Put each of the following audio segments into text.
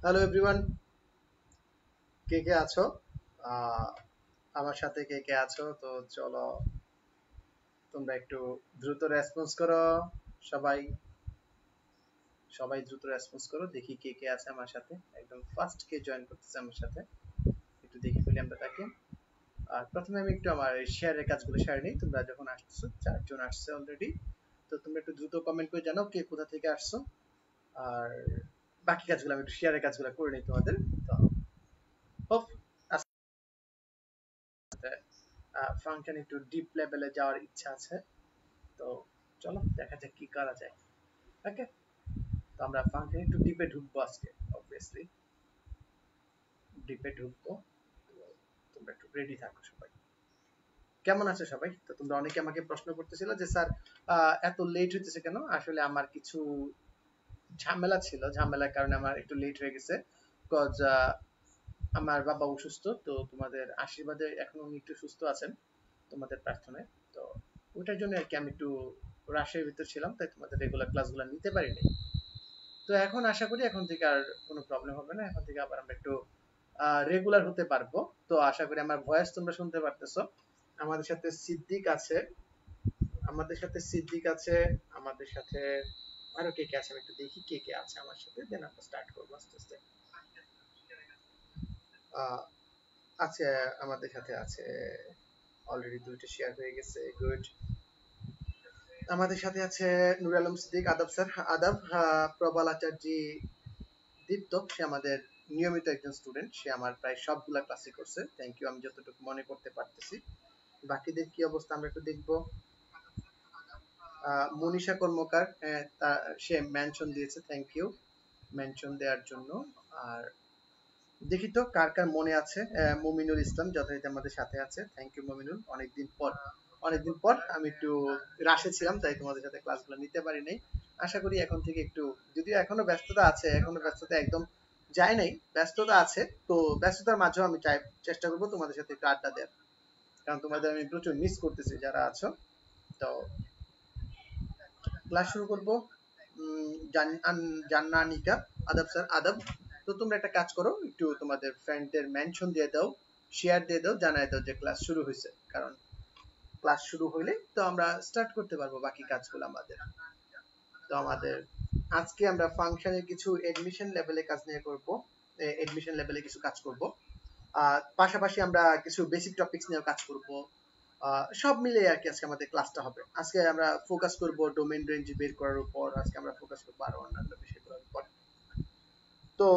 Hello everyone, কে কে আছো? আহ, আমার সাথে কে কে আছো? তো চলো তোমরা একটু দ্রুত রেসপন্স করো। সবাই সবাই দ্রুত রেসপন্স করো, দেখি কে কে আছে আমার সাথে। একদম ফার্স্ট কে জয়েন করতেছে আমার সাথে, একটু দেখে ফেলি আমরা তাকে। আর প্রথমে আমি একটু আমার শেয়ারের কাজগুলো শেয়ার নিই। তোমরা যখন আসছো, 4 জন আসছে অলরেডি, তো তোমরা একটু দ্রুত কমেন্ট করে জানাও কে কোথা থেকে আসছো। আর বাকি কাজগুলো আমি একটু শেয়ারের কাজগুলো করে নিই তোমাদের। তো হোপ ফাংশন একটু ডিপ লেভেলে যাওয়ার ইচ্ছা আছে। তো চলো দেখা যাক কি করা যায়। ওকে, তো আমরা ফাংশন একটু ডিপে ঢুকবো আজকে। অবভিয়াসলি ডিপে ঢুকবো, তো তোমরা একটু রেডি থাকো সবাই। কেমন আছো সবাই? তো তোমরা অনেকে আমাকে প্রশ্ন করতেছিল যে স্যার এত লেট হইতেছে কেন? আসলে আমার কিছু ঝামেলা ছিল, ঝামেলার কারণে আমার একটু লেট হয়ে গেছে। কজ আমার বাবা অসুস্থ, তো তোমাদের আশীর্বাদে এখন উনি একটু সুস্থ আছেন, তোমাদের প্রার্থনায়। তো ওটার জন্য আর কি আমি একটু রাশের ভিতর ছিলাম, তাই তোমাদের রেগুলার ক্লাসগুলো নিতে পারিনি। তো এখন আশা করি এখন থেকে আর কোনো প্রবলেম হবে না, এখন থেকে আবার আমরা একটু রেগুলার হতে পারবো। তো আশা করি আমার ভয়েস তোমরা শুনতে পারতেছো। আমাদের সাথে সিদ্দিক আছে, আমাদের সাথে সিদ্দিক আছে, আমাদের সাথে আরো কে কে আছে আমি একটু দেখি কে কে আছে আমার সাথে, দেন আমরা স্টার্ট করবো আস্তে আস্তে। আহ, আছে, আমাদের সাথে আছে, অলরেডি 2টা শেয়ার হয়ে গেছে, গুড। আমাদের সাথে আছে নুর আলম সিদ্দিক, আদাব স্যার, আদাব। প্রবাল আচার্য দীপ্ত, সে আমাদের নিয়মিত একজন স্টুডেন্ট, সে আমার প্রায় সবগুলা ক্লাসই করছে, থ্যাংক ইউ, আমি যতটুকু মনে করতে পারতেছি। বাকিদের কি অবস্থা আমরা একটু দেখবো। মনীষা কর্মকার, সে মেনশন দিয়েছে, থ্যাংক ইউ মেনশন দেওয়ার জন্য। আর দেখি তো কার কার মনে আছে। মুমিনুল ইসলাম যথারীতি আমাদের সাথে আছে, থ্যাংক ইউ মুমিনুল। অনেকদিন পর আমি একটু রাশে ছিলাম, তাই তোমাদের সাথে ক্লাসগুলো নিতে পারি নাই। আশা করি এখন থেকে একটু, যদিও এখনো ব্যস্ততা আছে, এখনো ব্যস্ততা একদম যায় নাই, ব্যস্ততা আছে। তো ব্যস্ততার মাঝেও আমি চেষ্টা করবো তোমাদের সাথে একটু আড্ডা দেওয়ার, কারণ তোমাদের আমি প্রচুর মিস করতেছি যারা আছো। তো ক্লাস শুরু করবো। জান্নানিকা, আদাব স্যার, আদাব। তো তোমরা একটা কাজ করো, একটু তোমাদের ফ্রেন্ডদের মেনশন দিয়ে দাও, শেয়ার দিয়ে দাও, জানাই দাও যে ক্লাস শুরু হয়েছে, কারণ ক্লাস শুরু হইলে তো আমরা স্টার্ট করতে পারবো বাকি কাজগুলো আমাদের। তো আমাদের আজকে আমরা ফাংশনের কিছু এডমিশন লেভেলে কাজ নিয়ে করব, এডমিশন লেভেলে কিছু কাজ করব। পাশাপাশি আমরা কিছু বেসিক টপিকস নিয়ে কাজ করব। সব মিলে আর কি আজকে আমাদের ক্লাসটা হবে। আজকে আমরা ফোকাস করব ডোমেইন রেঞ্জ বের করার উপর, আজকে আমরা ফোকাস করব আরো অন্যান্য বিষয়গুলোর উপর। তো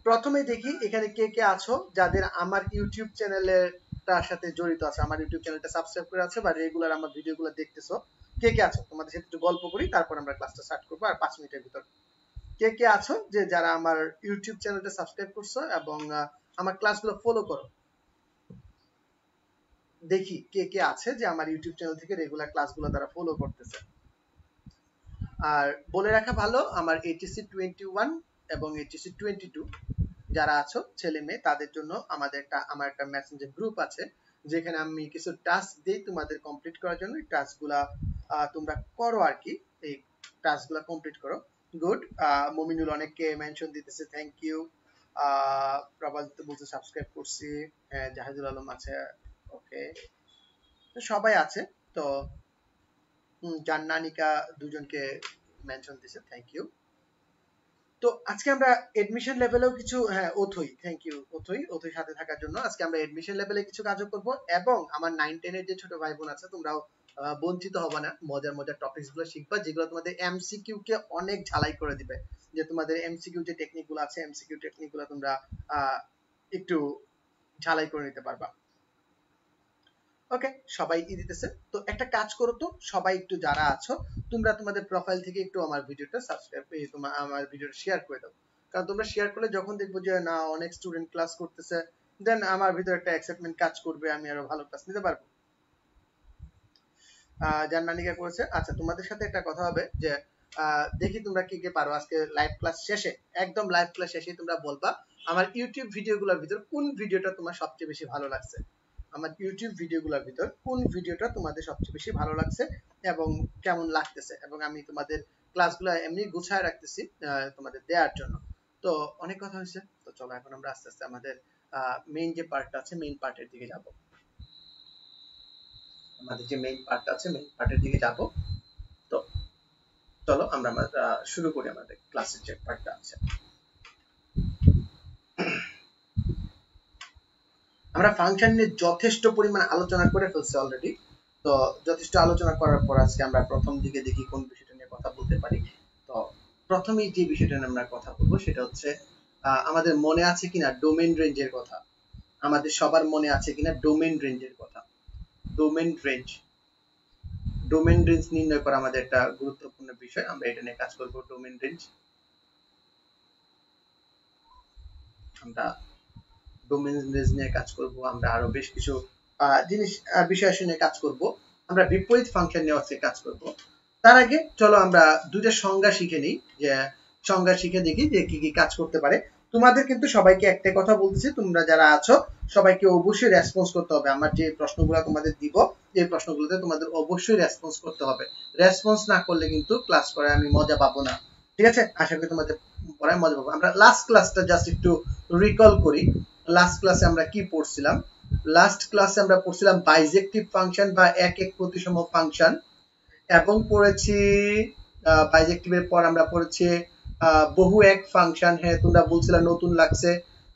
প্রথমে দেখি এখানে কে কে আছো যাদের আমার ইউটিউব চ্যানেলের তার সাথে জড়িত আছে, আমার ইউটিউব চ্যানেলটা সাবস্ক্রাইব করে আছে বা রেগুলার আমার ভিডিওগুলো দেখতেছো। কে কে আছো? তোমাদের সাথে একটু গল্প করি, তারপর আমরা ক্লাসটা স্টার্ট করবো আর 5 মিনিটের ভিতর। কে কে আছো যে যারা আমার ইউটিউব চ্যানেলটা সাবস্ক্রাইব করছো এবং আমার ক্লাসগুলো ফলো করো? দেখি কে কে আছে যে আমার ইউটিউব চ্যানেল থেকে রেগুলার ক্লাসগুলো তারা ফলো করতেছে। আর বলে রাখা ভালো, আমার এইচএসসি 21 এবং এইচএসসি 22 যারা আছো ছেলে মেয়ে, তাদের জন্য আমার একটা মেসেঞ্জার গ্রুপ আছে, যেখানে আমি কিছু টাস্ক দিই তোমাদের কমপ্লিট করার জন্য। এই টাস্কগুলা তোমরা করো আর কি, এই টাস্কগুলা কমপ্লিট করো। গুড। মমিনুল অনেককে মেনশন দিতেছে, থ্যাংক ইউ। প্রবাল তো বলতে সাবস্ক্রাইব করছি, জাহিদুল আলম আছে, ওকে, তো সবাই আছে। তো জান্নানিকা দুজনকে মেনশন দিছে, থ্যাংক ইউ। তো আজকে আমরা এডমিশন লেভেলেও কিছু, হ্যাঁ অথই, থ্যাংক ইউ অথই সাথে থাকার জন্য। আজকে আমরা এডমিশন লেভেলে কিছু কাজও করব, এবং আমার 9-10 এর যে ছোট ভাই বোন আছে, তোমরাও বঞ্চিত হবে না, মজার মজার টপিকস গুলো শিখবা, যেগুলো তোমাদের এমসিকিউ কে অনেক ঝালাই করে দিবে। যে তোমাদের এমসিকিউ যে টেকনিক গুলো আছে, এমসিকিউ টেকনিক গুলো তোমরা একটু ঝালাই করে নিতে পারবা। ওকে, সবাই দিতেছে। তো একটা কাজ করো তো, সবাই একটু যারা আছো তোমরা তোমাদের প্রোফাইল থেকে একটু আমার ভিডিওটা সাবস্ক্রাইব, আমার ভিডিওটা শেয়ার করে দাও। কারণ তোমরা শেয়ার করলে যখন দেখবো যে না অনেক স্টুডেন্ট ক্লাস করতেছে, দেন আমার ভিতরে একটা এক্সাইটমেন্ট কাজ করবে, আমি আরো ভালো ক্লাস নিতে পারবো। যার নানিকা করেছে। আচ্ছা, তোমাদের সাথে একটা কথা হবে যে দেখি তোমরা কি কি পারো। আজকে লাইভ ক্লাস শেষে, একদম লাইভ ক্লাস শেষে তোমরা বলবা আমার ইউটিউব ভিডিওগুলোর ভিতর কোন ভিডিওটা তোমার সবচেয়ে বেশি ভালো লাগছে। আমার ইউটিউব ভিডিওগুলোর ভিতর কোন ভিডিওটা তোমাদের সবচেয়ে বেশি ভালো লাগছে এবং কেমন লাগতেছে, এবং আমি তোমাদের ক্লাসগুলো এমনি গুছায় রাখতেছি তোমাদের দেওয়ার জন্য। তো অনেক কথা হয়েছে, তো চলো এখন আমরা আস্তে আস্তে আমাদের মেইন যে পার্টটা আছে মেইন পার্টের দিকে যাব। আমাদের যে মেইন পার্টটা আছে মেইন পার্টের দিকে যাব। তো চলো আমরা শুরু করি আমাদের ক্লাসের যে পার্টটা আছে। আমরা ফাংশন নিয়ে যথেষ্ট পরিমাণ আলোচনা করে ফেলছি অলরেডি। তো যথেষ্ট আলোচনা করার পর আজকে আমরা প্রথম দিকে দেখি কোন বিষয়টা নিয়ে কথা বলতে পারি। তো প্রথমেই যে বিষয়টা নিয়ে আমরা কথা বলবো সেটা হচ্ছে আমাদের মনে আছে কিনা ডোমেন রেঞ্জের কথা। আমাদের সবার মনে আছে কিনা ডোমেন রেঞ্জের কথা। ডোমেন রেঞ্জ, ডোমেন রেঞ্জ নির্ণয় করা আমাদের একটা গুরুত্বপূর্ণ বিষয়। আমরা এটা নিয়ে কাজ করব। ডোমেন রেঞ্জ, আমরা ডোমেন রেঞ্জ নিয়ে কাজ করব। আমরা আরো বেশ কিছু জিনিস বিষয় নিয়ে কাজ করব। আমরা বিপরীত ফাংশন নিয়ে আজকে কাজ করব। তার আগে চলো আমরা দুইটা সংজ্ঞা শিখে নিই, যে সংজ্ঞা শিখে দেখি যে কি কি কাজ করতে পারে। তোমাদের কিন্তু সবাইকে একটা কথা বলতেছি, তোমরা যারা আছো সবাইকে অবশ্যই রেসপন্স করতে হবে। আমার যে প্রশ্নগুলো তোমাদের দিব এই প্রশ্নগুলোতে তোমাদের অবশ্যই রেসপন্স করতে হবে। রেসপন্স না করলে কিন্তু ক্লাস করে আমি মজা পাবো না। ঠিক আছে, আশা করি তোমাদের পড়ায় মজা পাবো। আমরা লাস্ট ক্লাসটা জাস্ট একটু রিকল করি। লাস্ট ক্লাসে আমরা কি পড়ছিলাম? লাস্ট ক্লাসে আমরা পড়ছিলাম বাইজেক্টিভ ফাংশন বা এক এক প্রতিসম ফাংশন, এবং পড়েছি বাইজেক্টিভের পর আমরা পড়েছি বহু এক ফাংশন। হ্যাঁ, তোমরা বলছিলা নতুন লাগছে।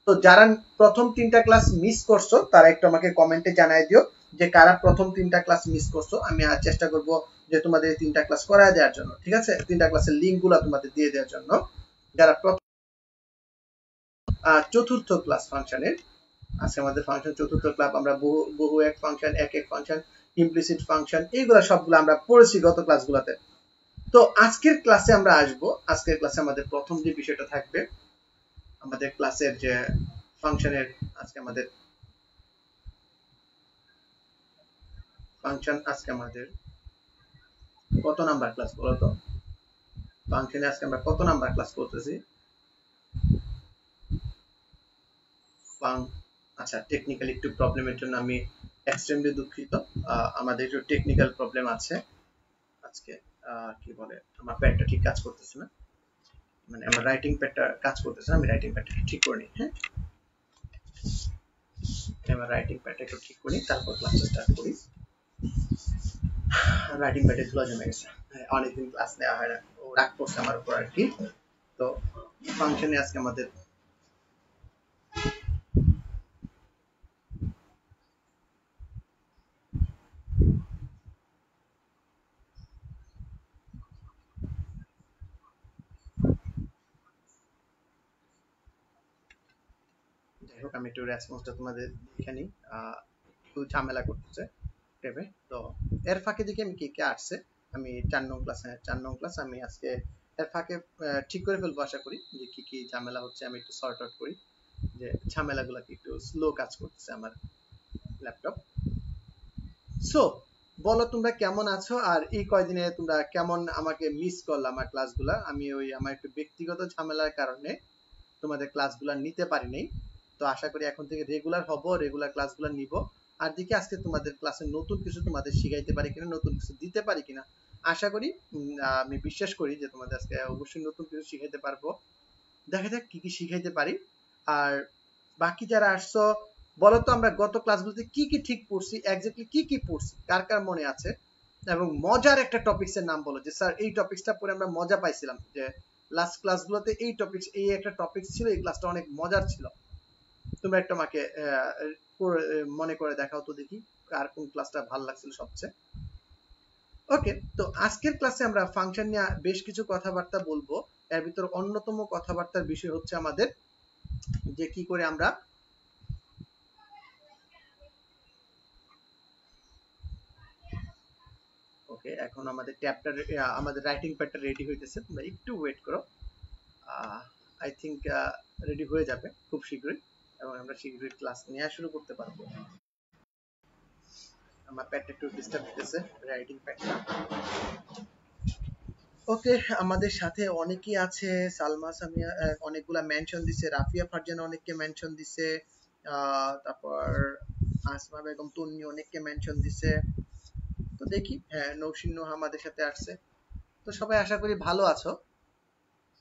তো যারা প্রথম তিনটা ক্লাস মিস করছো তারা একটু আমাকে কমেন্টে জানাই দিও যে কারা প্রথম তিনটা ক্লাস মিস করছো। আমি চেষ্টা করব যে তোমাদের তিনটা ক্লাস করায় দেওয়ার জন্য। ঠিক আছে, তিনটা ক্লাসের লিঙ্ক গুলো তোমাদের দিয়ে দেওয়ার জন্য। যারা চতুর্থ ক্লাস ফাংশনের, আজকে আমাদের ফাংশন চতুর্থ ক্লাস, আমরা বহু এক ফাংশন, এক এক ফাংশন, ইমপ্লিসিট ফাংশন, এইগুলো সবগুলো আমরা পড়েছি গত ক্লাসগুলোতে। তো আজকের ক্লাসে আমরা আসব। আজকের ক্লাসে আমাদের প্রথম যে বিষয়টা থাকবে আমাদের ক্লাসের যে ফাংশনের, আজকে আমাদের ফাংশন, আজকে আমাদের কত নাম্বার ক্লাস বলো তো? ফাংশনে আজকে আমরা কত নাম্বার ক্লাস করতেছি? আচ্ছা, টেকনিক্যালি একটু প্রবলেমের জন্য আমি এক্সট্রিমলি দুঃখিত। আমাদের একটু টেকনিক্যাল প্রবলেম আছে আজকে। কি বলে, আমার প্যাডটা ঠিক কাজ করতেছে না, মানে আমার রাইটিং প্যাডটা কাজ করতেছে না। আমি রাইটিং প্যাডটা ঠিক করে নিই। হ্যাঁ, আমার রাইটিং প্যাডটা একটু ঠিক করি, তারপর ক্লাসটা স্টার্ট করি। রাইটিং প্যাডে ধুলা জমে গেছে, অনেকদিন ক্লাস নেওয়া হয় না, ও রাগ করছে আমার উপর আর কি। তো ফাংশনে আজকে আমাদের যাই হোক, আমি একটু রেসপন্সটা তোমাদের দেখে নিই। একটু ঝামেলা করতেছে ট্যাবে। তো এর ফাঁকে দেখি আমি কি কি আসছে। আমি 4 নং ক্লাস আমি আজকে এর ফাঁকে ঠিক করে ফেলবো আশা করি, যে কি কি ঝামেলা হচ্ছে আমি একটু সর্ট আউট করি, যে ঝামেলাগুলো কি একটু স্লো কাজ করতেছে আমার ল্যাপটপ। সো বলো তোমরা কেমন আছো, আর এই কয়দিনে তোমরা কেমন আমাকে মিস করলে আমার ক্লাসগুলা। আমি ওই আমার একটু ব্যক্তিগত ঝামেলার কারণে তোমাদের ক্লাসগুলা নিতে পারি নাই। তো আশা করি এখন থেকে রেগুলার হব, রেগুলার ক্লাসগুলো নিব। আর দেখি আজকে তোমাদের ক্লাসে নতুন কিছু তোমাদের শিখাইতে পারি কিনা, নতুন কিছু দিতে পারি কিনা। আশা করি, আমি বিশ্বাস করি যে তোমাদের আজকে অবশ্যই নতুন কিছু শিখাইতে পারবো। দেখা যাক কি কি শিখাইতে পারি। আর বাকি যারা আসছো বলো তো, আমরা গত ক্লাসগুলোতে কি কি ঠিক পড়ছি, এক্স্যাক্টলি কি কি পড়ছি, কার কার মনে আছে? এবং মজার একটা টপিকস এর নাম বলো, যে স্যার এই টপিকসটা পড়ে আমরা মজা পাইছিলাম, যে লাস্ট ক্লাসগুলোতে এই টপিকস, এই একটা টপিক ছিল, এই ক্লাসটা অনেক মজার ছিল। তোমরা একটু আমাকে মনে করে দেখাও তো দেখি কার কোন ক্লাসটা ভালো লাগছিল সবচেয়ে। ওকে, তো আজকের ক্লাসে আমরা ফাংশন নিয়ে বেশ কিছু কথাবার্তা বলবো। এর ভিতর অন্যতম কথাবার্তার বিষয় হচ্ছে আমাদের যে কি করে আমরা ওকে, এখন আমাদের ট্যাবটা, আমাদের রাইটিং প্যাডটা রেডি হইতেছে, তোমরা একটু ওয়েট করো। আই থিংক রেডি হয়ে যাবে খুব শীঘ্রই, এবং আমরা শীঘ্রই ক্লাস নেওয়া শুরু করতে পারবো। আমার প্যাডটা একটু ডিস্টার্ব দিতেছে, রাইটিং প্যাডটা। ওকে, আমাদের সাথে অনেকেই আছে। সালমা সামিয়া অনেকগুলা মেনশন দিছে, রাফিয়া ফারজানা অনেককে মেনশন দিছে, তারপর আসমা বেগম তন্নি অনেককে মেনশন দিছে। তো দেখি, হ্যাঁ, নৌশিন নোহা আমাদের সাথে আসছে। তো সবাই আশা করি ভালো আছো।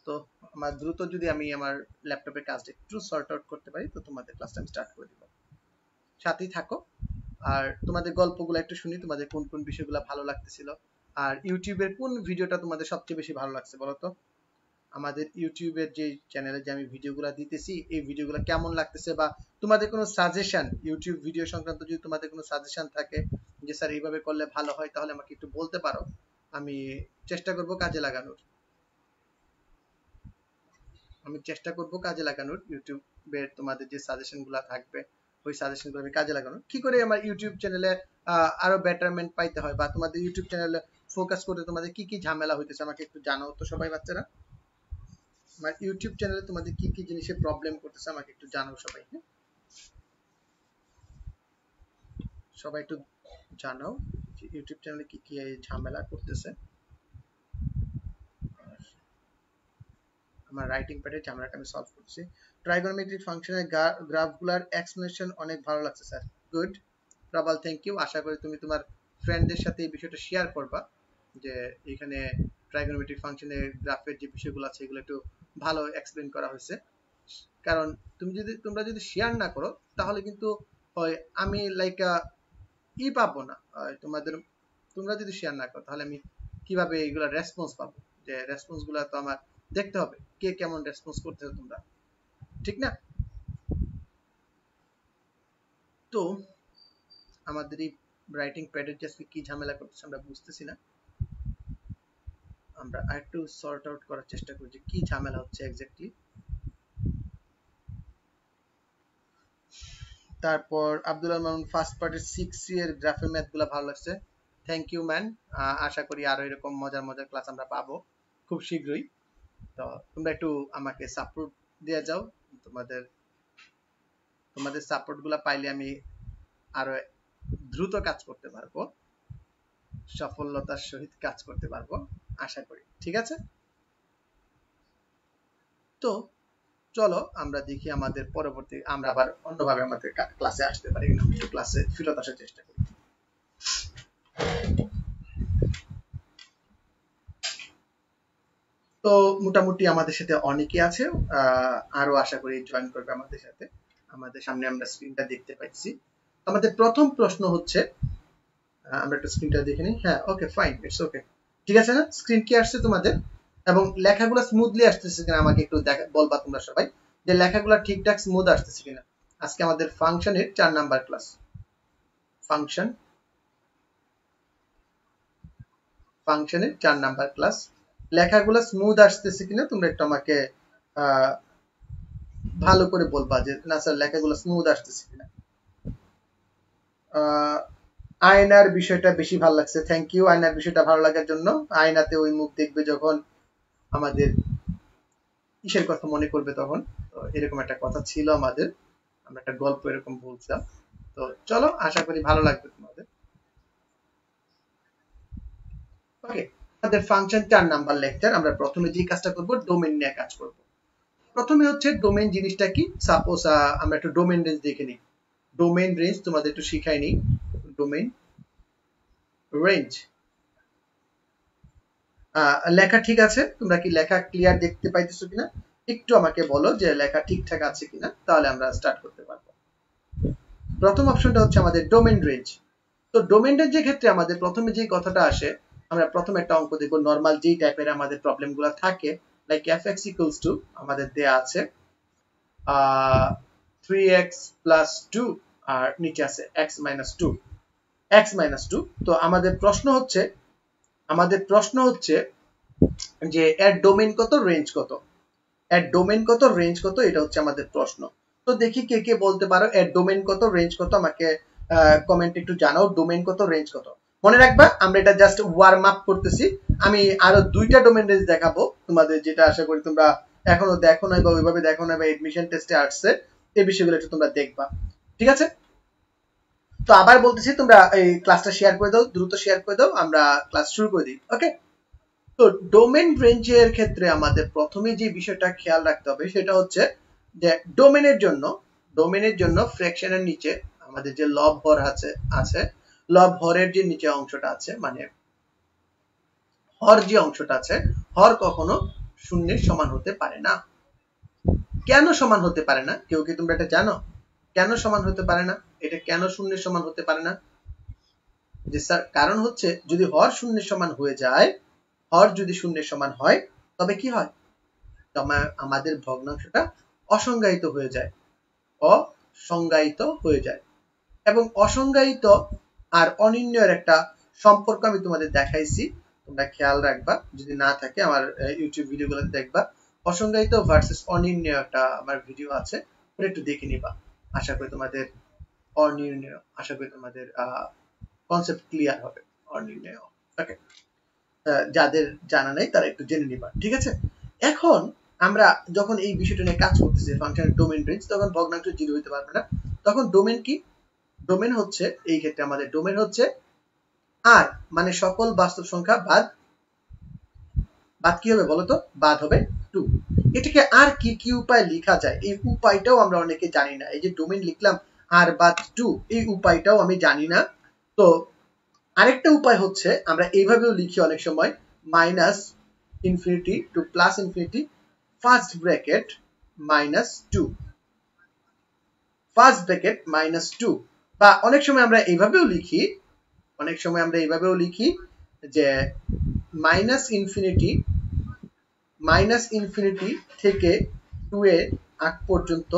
তো তো আমার দ্রুত যদি আমি আমার ল্যাপটপের কাজটা একটু সর্ট আউট করতে পারি তো তোমাদের ক্লাসটা আমি স্টার্ট করে দিব। সাথেই থাকো আর তোমাদের গল্পগুলো একটু শুনি, তোমাদের কোন কোন বিষয়গুলো ভালো লাগতেছিল আর ইউটিউবের কোন ভিডিওটা তোমাদের সবচেয়ে বেশি ভালো লাগছে বলো তো। আমাদের ইউটিউবের যে চ্যানেলে যে আমি ভিডিওগুলো দিতেছি এই ভিডিওগুলো কেমন লাগতেছে, বা তোমাদের কোনো সাজেশন ইউটিউব ভিডিও সংক্রান্ত যদি তোমাদের কোনো সাজেশন থাকে যে স্যার এইভাবে করলে ভালো হয় তাহলে আমাকে একটু বলতে পারো, আমি চেষ্টা করব কাজে লাগানোর। ইউটিউবের তোমাদের যে সাজেশনগুলো থাকবে ওই সাজেশনগুলো আমি কাজে লাগানো, কি করে আমার ইউটিউব চ্যানেলে আরো বেটারমেন্ট পাইতে হয়, বা তোমাদের ইউটিউব চ্যানেলে ফোকাস করতে তোমাদের কি কি ঝামেলা হইতেছে আমাকে একটু জানাও তো সবাই বাচ্চারা। আমার ইউটিউব চ্যানেলে তোমাদের কি কি জিনিসে প্রবলেম করতেছে আমাকে একটু জানাও সবাই। হ্যাঁ, সবাই একটু জানাও যে ইউটিউব চ্যানেলে কি কি ঝামেলা করতেছে। আমার রাইটিং প্যাডের ঝামেলাটা আমি সলভ করছি। ট্রাইগোনোমেট্রিক ফাংশনের গ্রাফগুলোর এক্সপ্লেনেশন অনেক ভালো লাগছে sir. Good Probal, thank you. আশা করি তুমি তোমার ফ্রেন্ডদের সাথে এই বিষয়টা শেয়ার করবা যে এখানে ট্রাইগোনোমেট্রিক ফাংশনের গ্রাফের যে বিষয়গুলো আছে এগুলো একটু ভালো এক্সপ্লেন করা হয়েছে। কারণ তোমরা যদি শেয়ার না করো তাহলে কিন্তু আমি লাইক পাবো না। তোমরা যদি শেয়ার না করো তাহলে আমি কিভাবে এগুলা রেসপন্স পাবো, যে রেসপন্স গুলা তো আমার দেখতে হবে কে কেমন রেসপন্স করতেছো তোমরা, ঠিক না? তো আমাদের এই রাইটিং প্যাডের যে কি ঝামেলা করতেছে আমরা বুঝতেছি না, আমরা আরেকটু সর্ট আউট করার চেষ্টা করি যে কি ঝামেলা হচ্ছে এক্স্যাক্টলি। তারপর আব্দুল মামুন ফার্স্ট পার্টের 6 এর গ্রাফের ম্যাথগুলো ভালো লাগছে, থ্যাংক ইউ ম্যান। আশা করি আরো এরকম মজার মজার ক্লাস আমরা পাবো খুব শীঘ্রই। তো তোমরা একটু আমাকে সাপোর্ট দিয়ে যাও, তোমাদের সাপোর্ট গুলা পাইলে আমি আরো দ্রুত কাজ করতে পারবো, সফলতার সহিত কাজ করতে পারবো আশা করি, ঠিক আছে? তো চলো আমরা দেখি আমাদের পরবর্তী আমরা আবার অন্যভাবে আমাদের ক্লাসে আসতে পারি কিনা, ক্লাসে ফিরত আসার চেষ্টা করি। তো মোটামুটি আমাদের সাথে অনেকে আছে, আরো আশা করি জয়েন করবে আমাদের সাথে। আমাদের সামনে আমরা স্ক্রিনটা দেখতে পাচ্ছি। আমাদের প্রথম প্রশ্ন হচ্ছে, আমরা একটু স্ক্রিনটা দেখে নিই। হ্যাঁ, ওকে ফাইন, ইটস ওকে, ঠিক আছে না? স্ক্রিন কি আসছে তোমাদের এবং লেখাগুলো স্মুথলি আসতেছে কিনা আমাকে একটু বলবা তোমরা সবাই, যে লেখাগুলো ঠিকঠাক স্মুথ আসতেছে কিনা। আজকে আমাদের ফাংশনের 4 নাম্বার ক্লাস, ফাংশনের 4 নাম্বার ক্লাস। লেখাগুলো স্মুথ আসতেছে কিনা তোমরা একটু আমাকে ভালো করে বলবা যে না স্যার লেখাগুলো স্মুথ আসতেছে কিনা। আয়নার বিষয়টা বেশি ভালো লাগছে, থ্যাংক ইউ আয়নার বিষয়টা ভালো লাগার জন্য। আয়নাতে ওই মুখ দেখবে যখন আমাদের কিসের কথা মনে করবে তখন, এরকম একটা কথা ছিল আমাদের, আমরা একটা গল্প এরকম বলছিলাম। তো চলো আশা করি ভালো লাগবে তোমাদের। ওকে, আমাদের ফাংশন 4 নাম্বার লেকচার। আমরা প্রথমে যে কাজটা করব ডোমেইন নিয়ে কাজ করব। প্রথমে হচ্ছে ডোমেইন জিনিসটা কি। সাপোজ আমরা একটু ডোমেইন রেঞ্জ দেখে নিই। ডোমেইন রেঞ্জ তোমাদের একটু শিখাই নিই। ডোমেইন রেঞ্জ লেখা ঠিক আছে? তোমরা কি লেখা ক্লিয়ার দেখতে পাইতেছো কিনা একটু আমাকে বলো যে লেখা ঠিকঠাক আছে কিনা, তাহলে আমরা স্টার্ট করতে পারবো। প্রথম অপশনটা হচ্ছে আমাদের ডোমেইন রেঞ্জ। তো ডোমেইন রেঞ্জের ক্ষেত্রে আমাদের প্রথমে যে কথাটা আসে, আমরা প্রথমে একটা অঙ্ক দেখব নরমাল যেই টাইপের আমাদের প্রবলেমগুলো থাকে, লাইক fx ইকুয়ালস টু আমাদের দেয়া আছে 3x প্লাস 2 আর নিচে আছে x মাইনাস 2। তো আমাদের প্রশ্ন হচ্ছে যে এর ডোমেইন কত, রেঞ্জ কত, এটা হচ্ছে আমাদের প্রশ্ন। তো দেখি কে কে বলতে পারো এর ডোমেইন কত, রেঞ্জ কত, আমাকে কমেন্ট একটু জানাও ডোমেইন কত, রেঞ্জ কত। মনে রাখবা আমরা এটা জাস্ট ওয়ার্ম আপ করতেছি, আমি আরো 2টা ডোমেইন রেঞ্জ দেখাবো তোমাদের, যেটা আশা করি তোমরা এখনো দেখো নাই বা ওইভাবে দেখো নাই বা এডমিশন টেস্টে আসছে, এই বিষয়গুলো একটু তোমরা দেখবা, ঠিক আছে? তো আবার বলতেছি তোমরা এই ক্লাসটা শেয়ার করে দাও, দ্রুত শেয়ার করে দাও, আমরা ক্লাস শুরু করে দিই। ওকে, তো ডোমেইন রেঞ্জের ক্ষেত্রে আমাদের প্রথমে যে বিষয়টা খেয়াল রাখতে হবে সেটা হচ্ছে যে ডোমেইনের জন্য ফ্র্যাকশনের নিচে আমাদের যে লব হর আছে লব হরের যে নিচে অংশটা আছে, মানে হর যে অংশটা আছে, হর কখনো শূন্যের সমান হতে পারে না। কেন সমান হতে পারে না? কেউ কি তোমরা এটা জানো? কেন সমান হতে পারে না? এটা কেন শূন্যের সমান হতে পারে না? যে স্যার কারণ হচ্ছে যদি হর শূন্যের সমান হয়ে যায়, হর যদি শূন্যের সমান হয় তবে কি হয়? আমাদের ভগ্নাংশটা অসংজ্ঞায়িত হয়ে যায়, অসংজ্ঞায়িত হয়ে যায়। এবং অসংজ্ঞায়িত আর অনির্ণয়ের একটা সম্পর্ক আমি তোমাদের দেখাইছি, তোমরা খেয়াল রাখবা, যদি না থাকে আমার ইউটিউব ভিডিওগুলো দেখবা। অসংজ্ঞায়িত ভার্সেস অনির্ণয় একটা আমার ভিডিও আছে, ওটা একটু দেখে নিবা। আশা করি তোমাদের অনির্ণয়, আশা করি তোমাদের কনসেপ্ট ক্লিয়ার হবে। অনির্ণয়, ওকে, যাদের জানা নেই তারা একটু জেনে নিবা, ঠিক আছে? এখন আমরা যখন এই বিষয়টা নিয়ে কাজ করতেছি ফাংশনের ডোমেন রেঞ্জ, তখন ভগ্নাংশ 0 হতে পারবে না। তখন ডোমেন কি? ডোমেন হচ্ছে, এই ক্ষেত্রে আমাদের ডোমেন হচ্ছে আর মানে সকল বাস্তব সংখ্যা বাদ কি হবে বলতো? বাদ হবে 2। এটাকে আর কি কি উপায় লেখা যায়, এই উপায়টাও আমরা অনেকে জানি না। এই যে ডোমেন লিখলাম আর বাদ 2, এই উপায়টাও আমি জানি না। তো আরেকটা উপায় হচ্ছে আমরা এইভাবেও লিখি অনেক সময়, minus infinity two plus infinity first bracket minus 2, first bracket minus 2। বা অনেক সময় আমরা এইভাবেও লিখি, অনেক সময় আমরা এইভাবেও লিখি যে মাইনাস ইনফিনিটি থেকে 2 এর আগ পর্যন্ত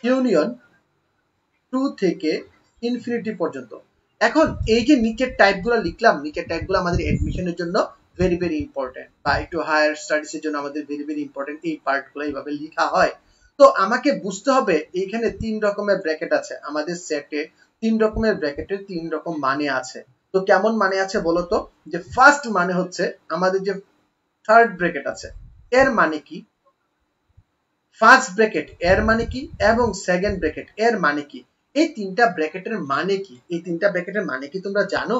ইউনিয়ন 2 থেকে ইনফিনিটি পর্যন্ত। এখন এই যে নিচের টাইপগুলো লিখলাম, নিচের টাইপগুলো আমাদের অ্যাডমিশনের জন্য ভেরি ভেরি ইম্পর্টেন্ট, বা একটু হায়ার স্টাডিজের জন্য আমাদের ভেরি ভেরি ইম্পর্টেন্ট। এই পার্টগুলো এইভাবে লেখা হয়। তো আমাকে বুঝতে হবে এইখানে 3 রকমের ব্র্যাকেট আছে আমাদের সেটে, 3 রকমের ব্র্যাকেটের 3 রকম মানে আছে। তো কেমন মানে আছে বলতো? যে ফার্স্ট মানে হচ্ছে আমাদের যে থার্ড ব্র্যাকেট আছে এর মানে কি, ফার্স্ট ব্র্যাকেট এর মানে কি, এবং সেকেন্ড ব্র্যাকেট এর মানে কি। এই তিনটা ব্র্যাকেটের মানে কি, এই তিনটা ব্র্যাকেটের মানে কি তোমরা জানো?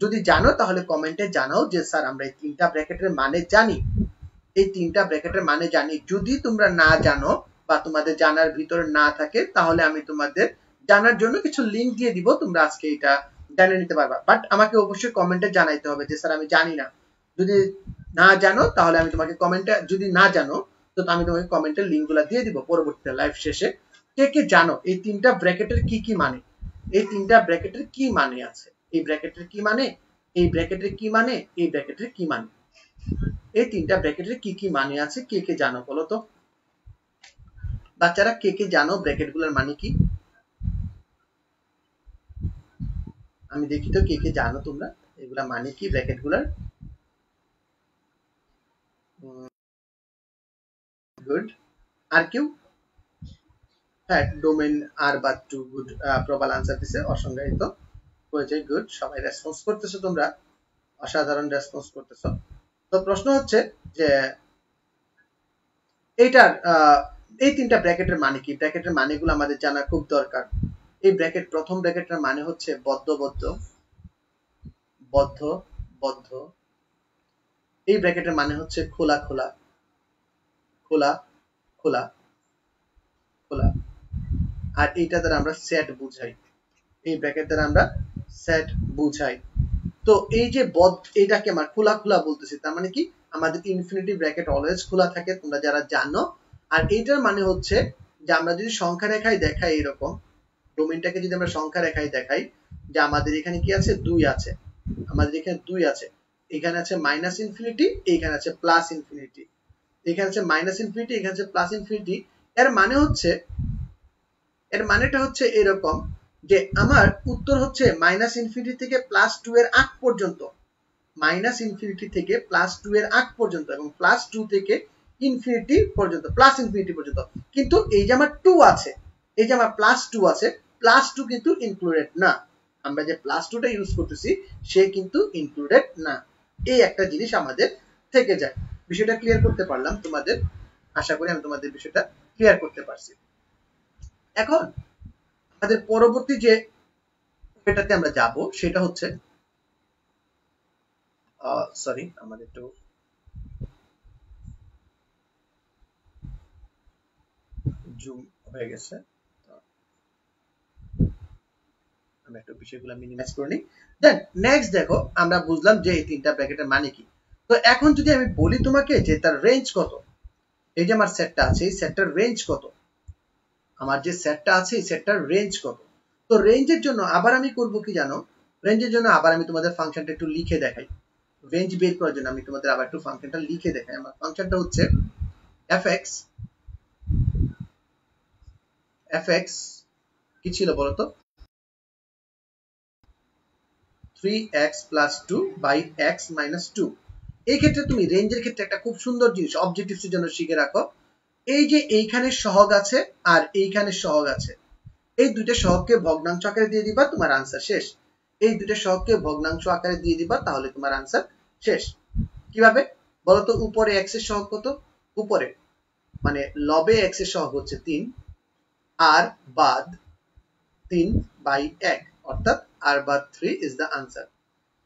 যদি জানো তাহলে কমেন্টে জানাও যে স্যার আমরা এই তিনটা ব্র্যাকেটের মানে জানি, এই তিনটা ব্র্যাকেটের মানে জানি। যদি তোমরা না জানো বা তোমাদের জানার ভিতরে না থাকে, তাহলে আমি তোমাদের জানার জন্য কিছু লিংক দিয়ে দিব, তোমরা আজকে এটা জানিয়ে নিতে পারবা। বাট আমাকে অবশ্যই কমেন্টে জানাইতে হবে যে স্যার আমি জানি না। যদি না জানো তাহলে আমি তোমাকে কমেন্টে, যদি না জানো তো আমি তোমাকে কমেন্টের লিংকগুলো দিয়ে দিব পরবর্তীতে লাইভ শেষে। কে কে জানো এই তিনটা ব্র্যাকেটের কি কি মানে, এই তিনটা ব্র্যাকেটের কি মানে আছে, এই ব্র্যাকেটের কি মানে, এই ব্র্যাকেটের কি মানে, এই ব্র্যাকেটের কি মানে, এই তিনটা ব্র্যাকেটের কি কি মানে আছে, কে কে জানো বলো তো? বাচ্চারা কে কে জানো ব্র্যাকেটগুলোর মানে কি? আমি দেখি তো কে কে জানো তোমরা এগুলা মানে কি ব্র্যাকেটগুলোর। গুড। আর কেউ? হ্যাঁ, ডোমেন আর বাদ 2, গুড, প্রবাল আনসার দিছে, অসংজ্ঞায়িত হয়ে যায়। গুড, সবাই রেসপন্স করতেছো তোমরা, অসাধারণ রেসপন্স করতেছো। তো প্রশ্ন হচ্ছে যে এইটার এই তিনটা ব্র্যাকেটের মানে কি, ব্র্যাকেটের মানেগুলো আমাদের জানা খুব দরকার। এই ব্র্যাকেট, প্রথম ব্র্যাকেটের মানে হচ্ছে বদ্ধ বদ্ধ, বদ্ধ বদ্ধ। এই ব্র্যাকেটের মানে হচ্ছে খোলা খোলা, খোলা খোলা খোলা। আর এইটা দ্বারা আমরা সেট বুঝাই, এই ব্র্যাকেট দ্বারা আমরা সেট বুঝাই। তো এই যে এটাকে আমরা খোলা খোলা বলতেছি, তার মানে কি আমাদের ইনফিনিটি ব্র্যাকেট অলওয়েজ খোলা থাকে, তোমরা যারা জানো। আর এইটার মানে হচ্ছে যে আমরা যদি সংখ্যা রেখায় দেখাই, এরকম ডোমেনটাকে যদি আমরা সংখ্যা রেখায় দেখাই, যে আমাদের এখানে কি আছে, 2 আছে, আমাদের এখানে 2 আছে, এখানে আছে মাইনাস ইনফিনিটি, এখানে আছে প্লাস ইনফিনিটি, এখানে আছে মাইনাস ইনফিনিটি, এখানে আছে প্লাস ইনফিনিটি। এর মানে হচ্ছে, এর মানেটা হচ্ছে এরকম যে আমার উত্তর হচ্ছে মাইনাস ইনফিনিটি থেকে প্লাস 2 এর আগ পর্যন্ত, মাইনাস ইনফিনিটি থেকে প্লাস 2 এর আগ পর্যন্ত, এবং প্লাস 2 থেকে ইনফিনিটি পর্যন্ত, প্লাস ইনফিনিটি পর্যন্ত। কিন্তু এই যে আমার 2 আছে, এই যে আমার প্লাস 2 আছে, প্লাস 2 কিন্তু ইনক্লুডেড না, আমরা যে প্লাস 2টা ইউজ করতেছি সে কিন্তু ইনক্লুডেড না। এই একটা জিনিস আমাদের থেকে যায়। বিষয়টা ক্লিয়ার করতে পারলাম তোমাদের? আশা করি আমি তোমাদের বিষয়টা ক্লিয়ার করতে পারছি। এখন আমাদের পরবর্তী যে এটাতে আমরা যাব সেটা হচ্ছে, সরি আমাদের একটু জুম হয়ে গেছে, আমি একটু বিষয়গুলো মিনিমাইজ করে নিই। দেন নেক্সট দেখো, আমরা বুঝলাম যে এই তিনটা ব্র্যাকেটের মানে কি। তো তো এখন যদি আমি বলি তোমাকে যে তার রেঞ্জ কত, এই যে আমার সেটটা আছে এই সেটটার রেঞ্জ কত, আমার যে সেটটা আছে এই সেটটার রেঞ্জ কত। তো রেঞ্জের জন্য আবার আমি করব কি জানো, রেঞ্জের জন্য আবার আমি তোমাদের ফাংশনটা একটু লিখে দেখাই। রেঞ্জ বের করার জন্য আমি তোমাদের আবার একটু ফাংশনটা লিখে দেখাই। আমার ফাংশনটা হচ্ছে fx কি ছিল বলতো, 3x plus 2 by x minus 2। এই ক্ষেত্রে তুমি রেঞ্জের ক্ষেত্রে একটা খুব সুন্দর জিনিস অবজেক্টিভসের জন্য শিখে রাখো, এই যে এইখানে সহগ আছে আর এইখানে সহগ আছে, এই দুইটা সহগকে ভগ্নাংশ আকারে দিয়ে দিবা, তোমার আনসার শেষ। এই দুইটা সহগকে ভগ্নাংশ আকারে দিয়ে দিবা, তাহলে তোমার আনসার শেষ। কিভাবে বলতো, উপরে x এর সহগ কত, উপরে মানে লবে x এর সহগ হচ্ছে 3 আর বাদ 3 বাই 1, অর্থাৎ r বাদ 3 is the answer,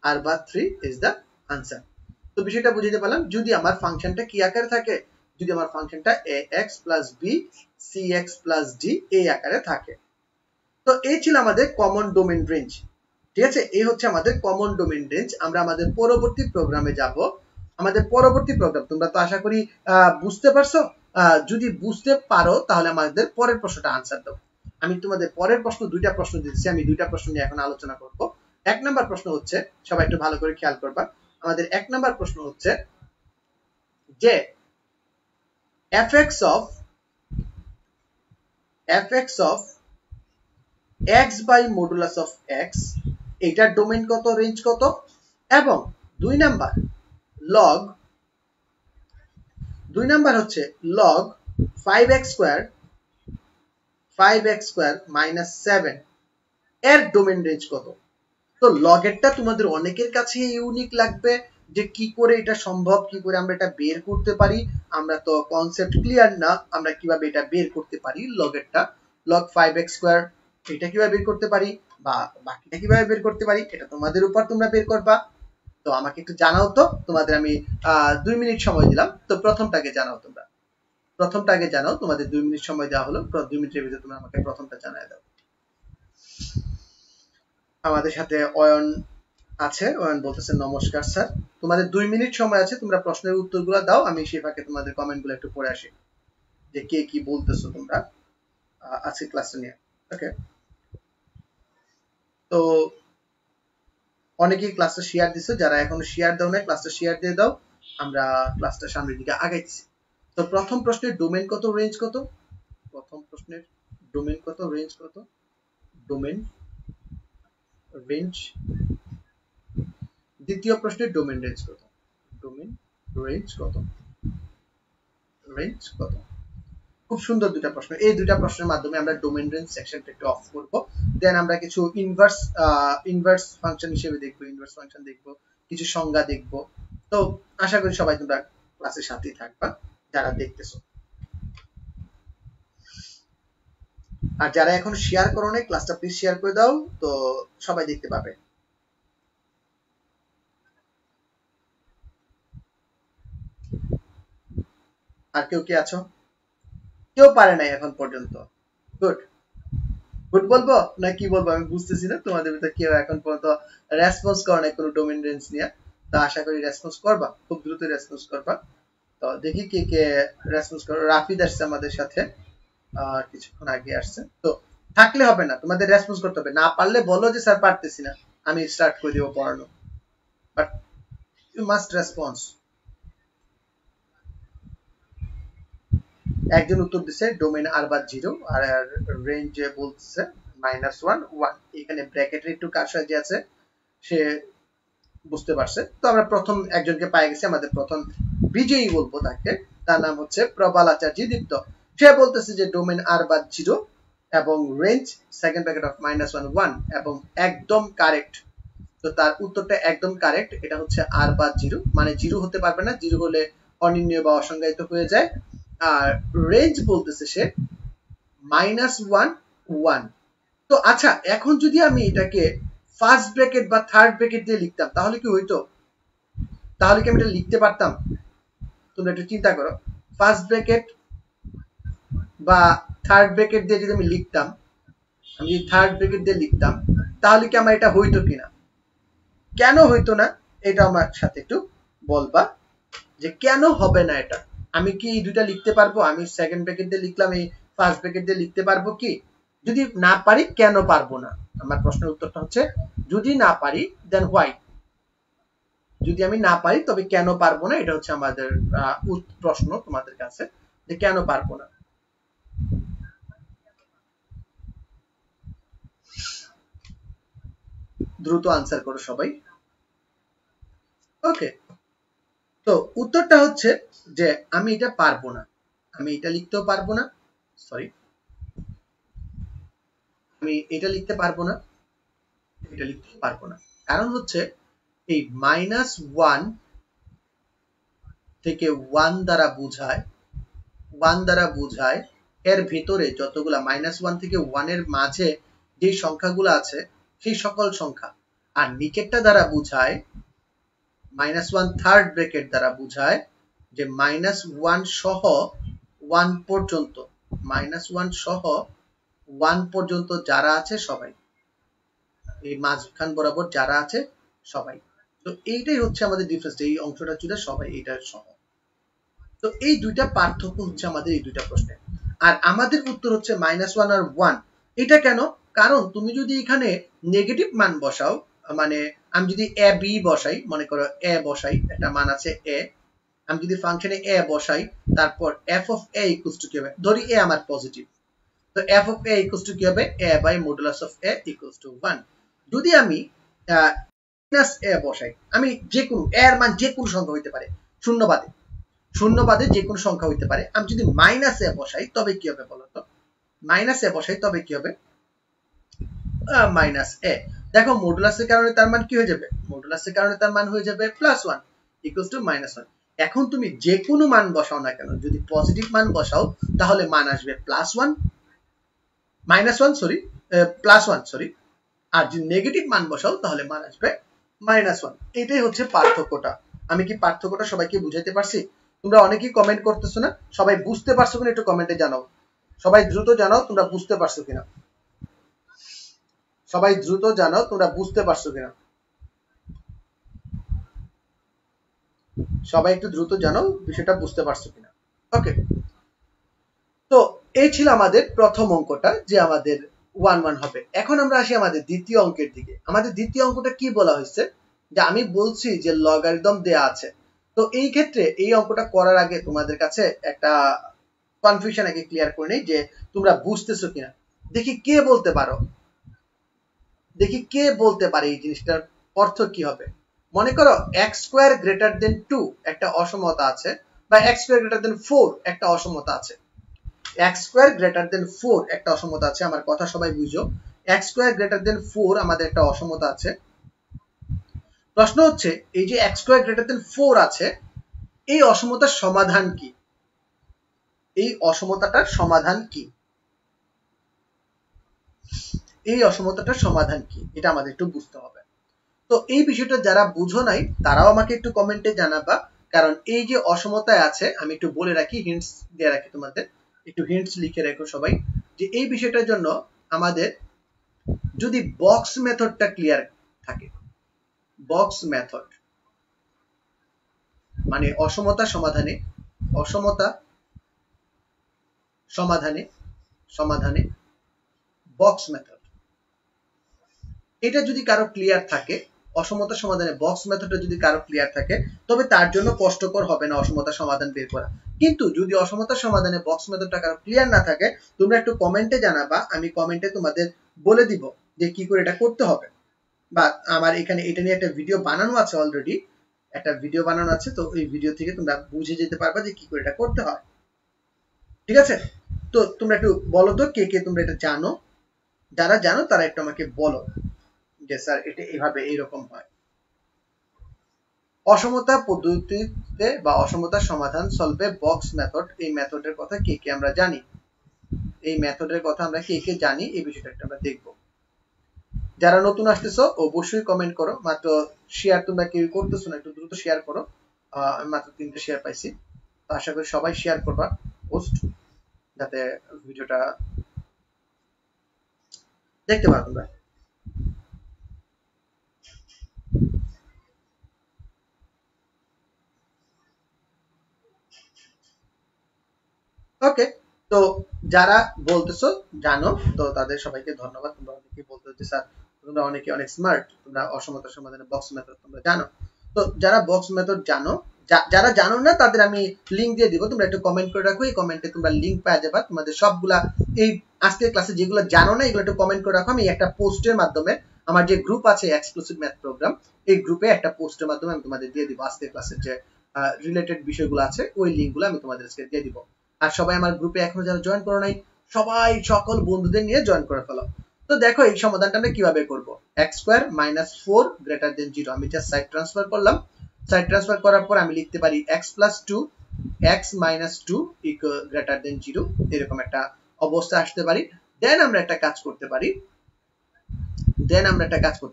r বাদ 3 is the answer। তো বিষয়টা বুঝতে পারলাম। যদি আমার ফাংশনটা কি আকারে থাকে, যদি আমার ফাংশনটা ax plus b cx plus d এই আকারে থাকে। তো এই ছিল আমাদের কমন ডোমেইন রেঞ্জ, ঠিক আছে। এই হচ্ছে আমাদের কমন ডোমেইন রেঞ্জ। আমরা আমাদের পরবর্তী প্রোগ্রামে যাব। আমাদের পরবর্তী প্রোগ্রাম তোমরা তো আশা করি বুঝতে পারছো। যদি বুঝতে পারো তাহলে আমাদের পরের প্রশ্নটা আনসার দাও। আমি তোমাদের পরের প্রশ্ন দুইটা প্রশ্ন দিচ্ছি, আমি দুইটা প্রশ্ন নিয়ে এখন আলোচনা করব। এক নাম্বার প্রশ্ন হচ্ছে, সবাই একটু ভালো করে খেয়াল করবা, আমাদের এক নাম্বার প্রশ্ন হচ্ছে যে fx of x by modulus of x এটার ডোমেইন কত, রেঞ্জ কত, এবং দুই নাম্বার হচ্ছে log 5x square minus 7 এর ডোমেইন রেঞ্জ কত। তো লগেরটা তোমাদের অনেকের কাছে ইউনিক লাগবে যে কি করে এটা সম্ভব, কি করে আমরা এটা বের করতে পারি। আমরা তো কনসেপ্ট ক্লিয়ার না, আমরা কিভাবে এটা বের করতে পারি লগেরটা, log 5x square এটা কিভাবে বের করতে পারি বা বাকিটা কিভাবে বের করতে পারি, এটা তোমাদের উপর, তোমরা বের করবা। তো আমাকে একটু জানাও তো, তোমাদের আমি 2 মিনিট সময় দিলাম। তো প্রথমটাকে জানাও, তোমরা প্রথমটাকে জানাও, তোমাদের 2 মিনিট সময় দেওয়া হলো, 2 মিনিটের ভিতরে তোমরা আমাকে প্রথমটা জানায় দাও। আমাদের সাথে অয়ন আছে, অয়ন বলতেছে নমস্কার স্যার। তোমাদের 2 মিনিট সময় আছে, তোমরা প্রশ্নের উত্তরগুলো দাও, আমি সেই ফাঁকে তোমাদের কমেন্টগুলো একটু পড়ে আসি যে কে কি বলতেছো তোমরা আজকে ক্লাসটা নিয়ে। ওকে, তো অনেকেই ক্লাসটা শেয়ার দিছো, যারা এখনো শেয়ার দাও না ক্লাসটা শেয়ার দিয়ে দাও, আমরা ক্লাসটা সামনের দিকে আগাইছি। তো প্রথম প্রশ্নের ডোমেইন কত, রেঞ্জ কত, প্রথম প্রশ্নের ডোমেইন কত, রেঞ্জ কত, ডোমেইন রেঞ্জ। দ্বিতীয় প্রশ্নের ডোমেইন রেঞ্জ কত, ডোমেইন রেঞ্জ কত, রেঞ্জ কত। খুব সুন্দর দুটো প্রশ্ন। এই দুটো প্রশ্নের মাধ্যমে আমরা ডোমেইন রেঞ্জ সেকশনটা একটু অফ করব। দেন আমরা কিছু ইনভার্স ফাংশন হিসেবে দেখব, ইনভার্স ফাংশন দেখব, কিছু সংজ্ঞা দেখব। তো আশা করি সবাই তোমরা ক্লাসের সাথেই থাকবা যারা দেখতেছো। আর যারা এখন শেয়ার করো নাই ক্লাসটা প্লিজ শেয়ার করে দাও, তো সবাই দেখতে পাবে। আর কেউ কি আছো? কেউ পারে নাই এখন পর্যন্ত? গুড, গুড বলবো না কি বলবো আমি বুঝতেছি না। তোমাদের ভিতরে কেউ এখন পর্যন্ত রেসপন্স করে নাই কোনো ডোমেইন রেঞ্জ নিয়ে। তো আশা করি রেসপন্স করবা, খুব দ্রুত রেসপন্স করবা। তো দেখি কে কে রেসপন্স করো। রাফিদ আসছে আমাদের সাথে, কিছুক্ষণ আগে আসছে। তো থাকলে হবে না, তোমাদের রেসপন্স করতে হবে। না পারলে বলো যে স্যার পারতেছি না, আমি স্টার্ট করে দিব পড়ানো, বাট ইউ মাস্ট রেসপন্স। একজন উত্তর দিচ্ছে ডোমেইন আর বাদ 0 আর রেঞ্জ বলছে -1 1। এখানে ব্র্যাকেটের একটু কারসাজি আছে, সে বুঝতে পারছে। তো আমরা প্রথম একজনকে পাই গেছি, আমাদের প্রথম বিজয়ী বলবো তাকে, তার নাম হচ্ছে প্রবাল আচার্য দীপ্ত। সে বলতেছে যে ডোমেইন আর বাদ 0 এবং রেঞ্জ সেকেন্ড ব্র্যাকেট অফ -1 1 এবং একদম কারেক্ট। তো তার উত্তরটা একদম কারেক্ট, এটা হচ্ছে আর বাদ 0, মানে 0 হতে পারবে না, 0 হলে অনির্ণয় বা অসংজ্ঞায়িত হয়ে যায়। আর রেঞ্জ বলতেছে সে -1 1। তো আচ্ছা, এখন যদি আমি এটাকে ফার্স্ট ব্র্যাকেট বা থার্ড ব্র্যাকেট দিয়ে লিখতাম তাহলে কি হইতো? তাহলে কি আমি এটা লিখতে পারতাম? তোমরা একটু চিন্তা করো, ফার্স্ট ব্র্যাকেট বা থার্ড ব্র্যাকেট দিয়ে যদি আমি লিখতাম, আমি যদি থার্ড ব্র্যাকেট দিয়ে লিখতাম তাহলে কি আমার এটা হইতো কিনা? কেন হইতো না এটা আমার সাথে একটু বলবা যে কেন হবে না এটা। আমি কি এই দুইটা লিখতে পারবো? আমি সেকেন্ড ব্র্যাকেট দিয়ে লিখলাম, এই ফার্স্ট ব্র্যাকেট দিয়ে লিখতে পারবো কি? যদি না পারি কেন পারবো না? আমার প্রশ্নের উত্তরটা হচ্ছে যদি না পারি দেন হোয়াই। যদি আমি না পারি তবে কেন পারবো না, এটা হচ্ছে আমাদের প্রশ্ন তোমাদের কাছে, যে কেন পারবো না। দ্রুত আনসার করো সবাই। ওকে, তো উত্তরটা হচ্ছে যে আমি এটা পারবো না, আমি এটা লিখতেও পারবো না, সরি আমি এটা লিখতে পারবো না, এটা লিখতে পারবো না। কারণ হচ্ছে এই -1 থেকে 1 দ্বারা বোঝায়, 1 দ্বারা বোঝায় এর ভিতরে যতগুলা -1 থেকে 1 এর মাঝে যে সংখ্যাগুলো আছে সেই সকল সংখ্যা। আর নিকেটটা দ্বারা বোঝায় -1 থার্ড ব্র্যাকেট দ্বারা বোঝায় যে -1 সহ 1 পর্যন্ত, -1 সহ 1 পর্যন্ত যারা আছে সবাই, এই মাঝখান বরাবর যারা আছে সবাই। তো এইটাই হচ্ছে আমাদের ডিফারেন্স, এই অংশটা জুড়ে সবাই এইটার সহ। তো এই দুইটা পার্থক্য হচ্ছে আমাদের এই দুইটা প্রশ্নে। আর আমাদের উত্তর হচ্ছে -1 আর 1। এটা কেন? কারণ তুমি যদি এখানে নেগেটিভ মান বসাও, মানে আমি যদি এ বি বসাই, মনে করো এ বসাই, একটা মান আছে এ, আমি যদি ফাংশনে এ বসাই, তারপর f of a equals to কি হবে, ধরি এ আমার পজিটিভ, তো f of a equals to কি হবে, a by modulus of a equals to 1। যদি আমি মাইনাস এ বসাই, আমি যে কোনো এর মান যে কোনো সংখ্যা হইতে পারে, শূন্যবাদে, শূন্যবাদে যে কোনো সংখ্যা হইতে পারে, আমি যদি মাইনাস এ বসাই তবে কি হবে বলতো, মাইনাস এ বসাই তবে কি হবে, মাইনাস এ। দেখো মডুলাসের কারণে তার মান কি হয়ে যাবে, মডুলাসের কারণে তার মান হয়ে যাবে +1 ইকুয়ালস টু -1। এখন তুমি যে কোনো মান বসাও না কেন, যদি পজিটিভ মান বসাও তাহলে মান আসবে +1, -1 সরি, +1 সরি, আর যদি নেগেটিভ মান বসাও তাহলে মান আসবে -1। এটাই হচ্ছে পার্থক্যটা। আমি কি পার্থক্যটা সবাইকে বুঝাইতে পারছি? তোমরা অনেকেই কমেন্ট করতেছো না, সবাই বুঝতে পারছো কিনা একটু কমেন্টে জানাও। সবাই দ্রুত জানাও তোমরা বুঝতে পারছো কিনা, সবাই দ্রুত জানাও তোমরা বুঝতে পারছো কিনা, সবাই একটু দ্রুত জানাও বিষয়টা বুঝতে পারছো কিনা। ওকে, তো এই ছিল আমাদের প্রথম অঙ্কটা, যে আমাদের 1 হবে। এখন আমরা আসি আমাদের দ্বিতীয় অঙ্কের দিকে। আমাদের দ্বিতীয় অঙ্কটা কি বলা হয়েছে, যে আমি বলছি যে লগারিদম দেয়া আছে। তো এই ক্ষেত্রে এই অঙ্কটা করার আগে তোমাদের কাছে একটা কনফিউশন আগে ক্লিয়ার করে নেই, যে তোমরা বুঝতেছো কিনা। দেখি কে বলতে পারো, দেখি কে বলতে পারে এই জিনিসটার অর্থ কি হবে। মনে করো x² > 2 একটা অসমতা আছে, বা x² > 4 একটা অসমতা আছে, x² > 4 একটা অসমতা আছে। আমার কথা সবাই বুঝো, x² > 4 আমাদের একটা অসমতা আছে। প্রশ্ন হচ্ছে এই যে x² > 4 আছে, এই অসমতার সমাধান কি, এই অসমতাটার সমাধান কি, এই অসমতাটার সমাধান কি, এটা আমাদের একটু বুঝতে হবে। তো এই বিষয়টা যারা বুঝো নাই তারাও আমাকে একটু কমেন্টে জানাবা। কারণ এই যে অসমতায় আছে, আমি একটু বলে রাখি, হিন্টস দিয়ে রাখি তোমাদের, একটু হিন্টস লিখে রেখো সবাই, যে এই বিষয়টার জন্য আমাদের যদি বক্স মেথডটা ক্লিয়ার থাকে, বক্স মেথড মানে অসমতা সমাধানে, অসমতা সমাধানে, সমাধানে বক্স মেথড, এটা যদি কারো ক্লিয়ার থাকে, অসমতা সমাধানে বক্স মেথডটা যদি কারো ক্লিয়ার থাকে, তবে তার জন্য কষ্টকর হবে না অসমতা সমাধান বের করা। কিন্তু যদি অসমতা সমাধানে বক্স মেথডটা কারো ক্লিয়ার না থাকে, তোমরা একটু কমেন্টে জানাবা, আমি কমেন্টে তোমাদের বলে দিব যে কি করে এটা করতে হবে। বা আমার এখানে এটা নিয়ে একটা ভিডিও বানানো আছে, অলরেডি একটা ভিডিও বানানো আছে, তো এই ভিডিও থেকে তোমরা বুঝে যেতে পারবা যে কি করে এটা করতে হয়। ঠিক আছে, তো তোমরা একটু বলো তো কে কে তোমরা এটা জানো, যারা জানো তারা একটু আমাকে বলো যে স্যার এটা এইভাবে এইরকম হয়। অসমতা পদ্ধতিতে বা অসমতার সমাধান সলভে বক্স মেথড, এই মেথডের কথা কে কে আমরা জানি, এই মেথডের কথা আমরা কে কে জানি, এই বিষয়টা একটা আমরা দেখবো। যারা নতুন আসতেছো অবশ্যই কমেন্ট করো, মাত্র শেয়ার তোমরা কেউ করতেছো না, একটু দ্রুত শেয়ার করো। আমি মাত্র 3টে শেয়ার পাইছি, তো আশা করি সবাই শেয়ার করবা পোস্ট, যাতে ভিডিওটা দেখতে পারো তোমরা। ওকে, তো যারা বলতেছো জানো, তো তাদের সবাইকে ধন্যবাদ। তোমরা অনেকেই বলতে যে স্যার তোমরা অনেকে অনেক স্মার্ট, তোমরা অসমতার সমাধানে বক্স মেথড তোমরা জানো। তো যারা বক্স মেথড জানো, যারা জানো না তাদের আমি লিংক দিয়ে দিব, তোমরা একটু কমেন্ট করে রাখো, এই কমেন্টে তোমরা লিংক পেয়ে যাবে তোমাদের সবগুলা এই আজকের ক্লাসে যেগুলো জানো না এগুলো একটু কমেন্ট করে রাখো। আমি একটা পোস্টের মাধ্যমে আমার যে গ্রুপ আছে এক্সক্লুসিভ ম্যাথ প্রোগ্রাম, এই গ্রুপে একটা পোস্টের মাধ্যমে আমি তোমাদের দিয়ে দিব আজকের ক্লাসের যে রিলেটেড বিষয়গুলো আছে, ওই লিংকগুলো আমি তোমাদের দিয়ে দিব। আর সবাই আমার গ্রুপে এখনো যারা জয়েন করো নাই সবাই সকল বন্ধুদের নিয়ে জয়েন করে ফেলো। তো দেখো এই সমাধানটা আমরা কিভাবে করব। x square minus 4 greater than 0, আমি জাস্ট সাইড ট্রান্সফার করলাম। সাইড ট্রান্সফার করার পর আমি লিখতে পারি x plus 2 x minus 2 equal greater than 0, এরকম একটা অবস্থা আসতে পারি। দেন আমরা একটা কাজ করতে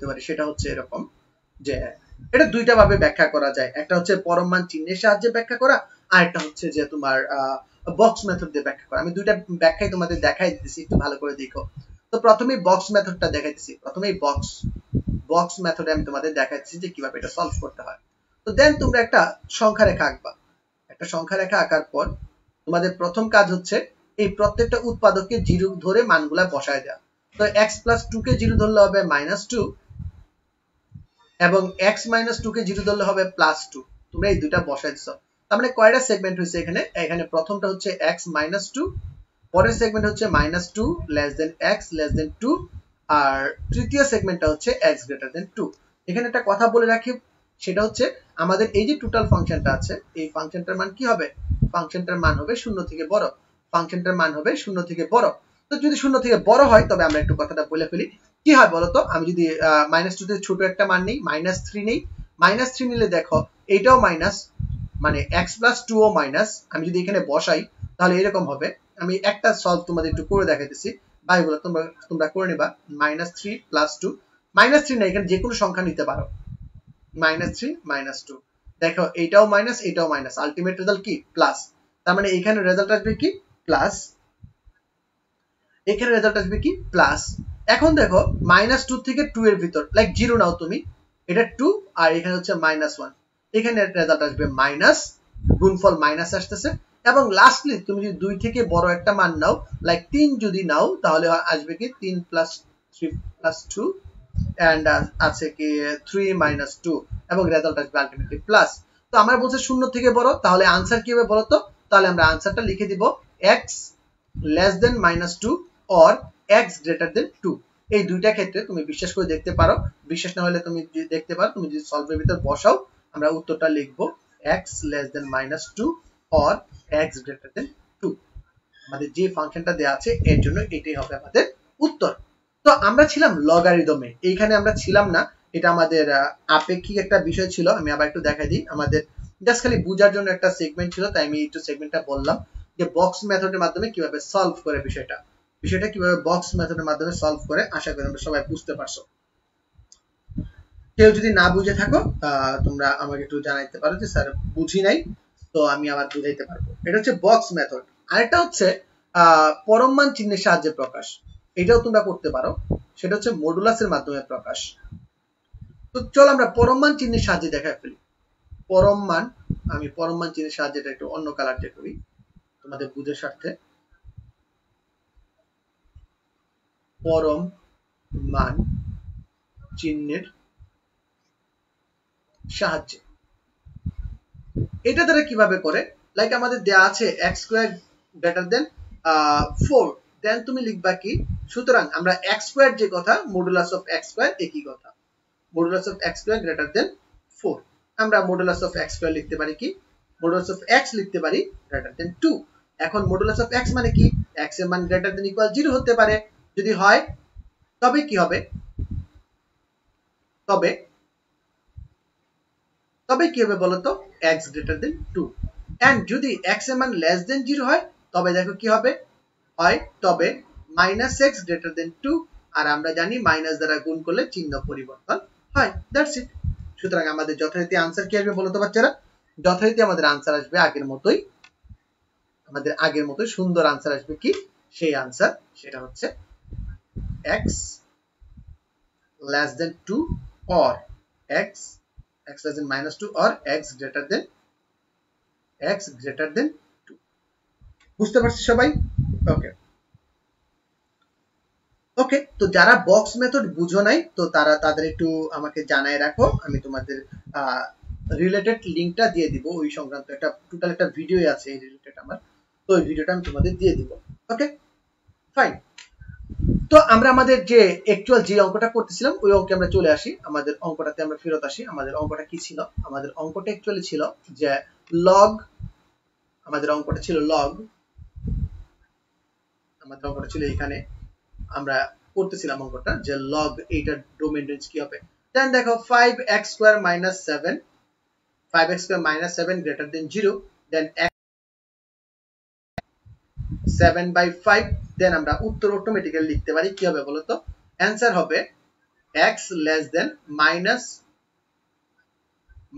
পারি, সেটা হচ্ছে এরকম যে এটা দুইটা ভাবে ব্যাখ্যা করা যায়। একটা হচ্ছে পরম মান চিহ্নের সাহায্যে ব্যাখ্যা করা, আর একটা হচ্ছে যে তোমার বক্স মেথড দিয়ে ব্যাখ্যা করা। আমি দুইটা ব্যাখ্যাই তোমাদের দেখাই দিতেছি, একটু ভালো করে দেখো। তো প্রথমেই বক্স মেথডটা দেখাইতেছি, প্রথমেই বক্স মেথডে আমি তোমাদের দেখাচ্ছি যে কিভাবে এটা সলভ করতে হয়। তো দেন তোমরা একটা সংখ্যা রেখা আঁকবা। একটা সংখ্যা রেখা আঁকার পর তোমাদের প্রথম কাজ হচ্ছে এই প্রত্যেকটা উৎপাদককে 0 ধরে মানগুলা বসায় দেওয়া। তো x প্লাস 2 কে 0 ধরলে হবে -2 এবং x মাইনাস 2 কে 0 ধরলে হবে +2। তোমরা এই দুটো বসায় দিছো। তার মানে কয়টা সেগমেন্ট হইছে এখানে? এখানে প্রথমটা হচ্ছে x মাইনাস 2, পরের সেগমেন্ট হচ্ছে -2 less than x less than 2, আর তৃতীয় সেগমেন্টটা হচ্ছে x গ্রেটার দেন 2। এখানে একটা কথা বলে রাখি, সেটা হচ্ছে আমাদের এই যে টোটাল ফাংশনটা আছে, এই ফাংশনটার মান কি হবে? ফাংশনটার মান হবে 0 থেকে বড়। ফাংশনটার মান হবে 0 থেকে বড়। তো যদি 0 থেকে বড় হয় তবে আমরা একটু কথাটা বলে ফেলি। কি হয় বলতো, আমি যদি -2 তে ছোট একটা মান নেই, -3 নেই, -3 নিলে দেখো এইটাও মাইনাস, মানে x প্লাস 2 ও মাইনাস। আমি যদি এখানে বসাই তাহলে এরকম হবে। আমি একটা সলভ তোমাদের একটু করে দেখাইতেছি, ভাইগুলো তোমরা করে নিবা। -3 প্লাস 2, -3 না, এখানে যে কোনো সংখ্যা নিতে পারো। -3 -2, দেখো এইটাও মাইনাস এটাও মাইনাস, আলটিমেট রেজাল্ট কি? প্লাস। তার মানে এখানে রেজাল্ট আসবে কি? প্লাস। এখানে রেজাল্ট আসবে কি? প্লাস। এখন দেখো -2 থেকে 2 এর ভিতর লাইক 0 নাও তুমি, এটা 2 আর এখানে হচ্ছে -1, এখানে রেজাল্ট আসবে মাইনাস, গুণফল মাইনাস আসতেছে। এবং লাস্টলি তুমি যদি 2 থেকে বড় একটা মান নাও, লাইক 3 যদি নাও, তাহলে আসবে কি 3 প্লাস 3 প্লাস 2 এন্ড আছে কি 3 - 2 এবং রেজাল্ট আসবে আলটিমেটলি প্লাস। তো আমরা বলছি 0 থেকে বড়, তাহলে আনসার কি হবে বলো তো? তাহলে আমরা আনসারটা লিখে দিব x less than -2 or x greater than 2। এই দুইটা ক্ষেত্রে তুমি বিশ্বাস করে দেখতে পারো, বিশ্বাস না হলে তুমি দেখতে পারো, তুমি যদি সলভের ভিতর বসাও আমরা উত্তরটা লিখব x less than -2 or x greater than 2। আমাদের যে ফাংশনটা দেয়া আছে এর জন্য এটাই হবে আমাদের উত্তর। তো আমরা ছিলাম লগারিদমে, এইখানে আমরা ছিলাম না, এটা আমাদের আপেক্ষিক একটা বিষয় ছিল। আমি আবার একটু দেখাই দিই, আমাদের জাস্ট খালি বোঝার জন্য একটা সেগমেন্ট ছিল, তাই আমি একটু সেগমেন্টটা বললাম যে বক্স মেথডের মাধ্যমে কিভাবে সলভ করে বিষয়টা কিভাবে বক্স মেথডের মাধ্যমে সলভ করে। আশা করি আমরা সবাই বুঝতে পারছো। কেউ যদি না বুঝে থাকো তোমরা আমাকে একটু জানাইতে পারো যে স্যার বুঝি নাই, তো আমি আবার বুঝাইতে পারবো। এটা হচ্ছে বক্স মেথড। আরেকটা হচ্ছে পরম মান চিহ্নের সাহায্যে প্রকাশ, এটাও তোমরা করতে পারো, সেটা হচ্ছে মডুলাসের মাধ্যমে প্রকাশ। তো চল আমরা পরম মান চিহ্নের সাহায্যে দেখাই ফেলি। আমি পরম মান চিহ্নের সাহায্যে এটা একটু অন্য কালার দিয়ে করি তোমাদের বুঝের স্বার্থে। পরম মান চিহ্নের সাহায্যে এটা দ্বারা কিভাবে করে, লাইক আমাদের দেয়া আছে x স্কয়ার গ্রেটার দেন 4, দেন তুমি লিখবা কি? সুতরাং আমরা x স্কয়ার যে কথা, মডুলাস অফ x স্কয়ার একই কথা, modulus of x square greater than 4। আমরা মডুলাস অফ x স্কয়ার লিখতে পারি কি? মডুলাস অফ x লিখতে পারি গ্রেটার দেন 2। এখন মডুলাস অফ x মানে কি? x এর মান গ্রেটার দেন ইকুয়াল 0 হতে পারে। যদি হয় তবে কি হবে? তবে কি হবে বলতো? x greater than 2। এন্ড যদি x এর মান লেস দেন 0 হয় তবে দেখো কি হবে? তবে -x গ্রেটার দেন 2, আর আমরা জানি মাইনাস দ্বারা গুণ করলে চিহ্ন পরিবর্তন হয়। That's it. সুতরাং আমাদের যথারীতি আনসার কি আসবে বলতো বাচ্চারা? যথারীতি আমাদের আনসার আসবে আগের মতোই, সুন্দর আনসার আসবে কি? সেই আনসার সেটা হচ্ছে x less than 2 or x less than -2 or x greater than 2। বুঝতে পারছি সবাই? ওকে ওকে, তো যারা বক্স মেথড বুঝো নাই তো তাদের একটু আমাকে জানায় রাখো, আমি তোমাদের রিলেটেড লিংকটা দিয়ে দিব, ওই সংক্রান্ত একটা টোটাল একটা ভিডিও আছে এই রিলেটেড আমার, তো ওই ভিডিওটা আমি তোমাদের দিয়ে দিব। ওকে ফাইন, তো আমরা আমাদের যে অ্যাকচুয়াল যে অঙ্কটা করতেছিলাম ওই অঙ্কে আমরা চলে আসি, আমাদের অঙ্কটাতে আমরা ফেরত আসি। আমাদের অঙ্কটা কি ছিল? আমাদের অঙ্কটা অ্যাকচুয়ালি ছিল যে লগ, আমাদের অঙ্কটা ছিল লগ, আমাদের অঙ্কটা ছিল এখানে আমরা করতেছিলাম অঙ্কটা যে লগ এইটার ডোমেইন রেঞ্জ কি হবে। দেন দেখো 5x² - 7, 5x² - 7 greater than 0, দেন 7/5, দেন আমরা উত্তর অটোমেটিক্যালি লিখতে পারি কি হবে বলো তো? অ্যানসার হবে x less than minus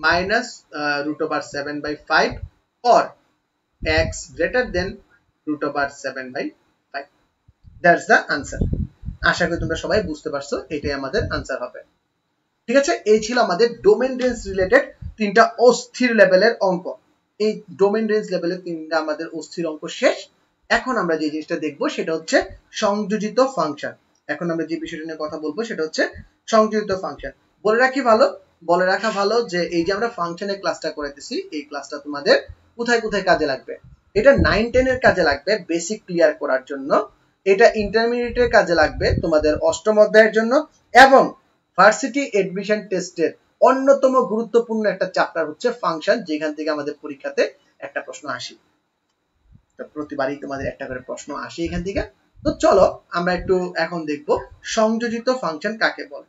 √7/5 or x greater than √7/5. That's the answer. আশা করি তোমরা সবাই বুঝতে পারছো, এটাই আমাদের আনসার হবে। ঠিক আছে, এই ছিল আমাদের ডোমেইন রেঞ্জ রিলেটেড তিনটা অস্থির লেভেলের অঙ্ক। এই ডোমেইন রেঞ্জ লেভেলের তিনটা আমাদের অস্থির অঙ্ক শেষ। এখন আমরা যে জিনিসটা দেখব সেটা হচ্ছে সংযোজিত ফাংশন। এখন আমরা যে বিষয়টা নিয়ে কথা বলবো সেটা হচ্ছে সংযোজিত ফাংশন। বলে রাখা ভালো যে এই যে আমরা ফাংশনের ক্লাসটা করাইতেছি, এই ক্লাসটা তোমাদের কোথায় কোথায় কাজে লাগবে? এটা 9-10 এর কাজে লাগবে বেসিক ক্লিয়ার করার জন্য, এটা ইন্টারমিডিয়েটের কাজে লাগবে তোমাদের অষ্টম অধ্যায়ের জন্য, এবং ভার্সিটি এডমিশন টেস্টের অন্যতম গুরুত্বপূর্ণ একটা চ্যাপ্টার হচ্ছে ফাংশন, যেখান থেকে আমাদের পরীক্ষাতে একটা প্রশ্ন আসে। তো প্রতিবারই তোমাদের একটা করে প্রশ্ন আসে এখান থেকে। তো চলো আমরা একটু এখন দেখব সংযোজিত ফাংশন কাকে বলে।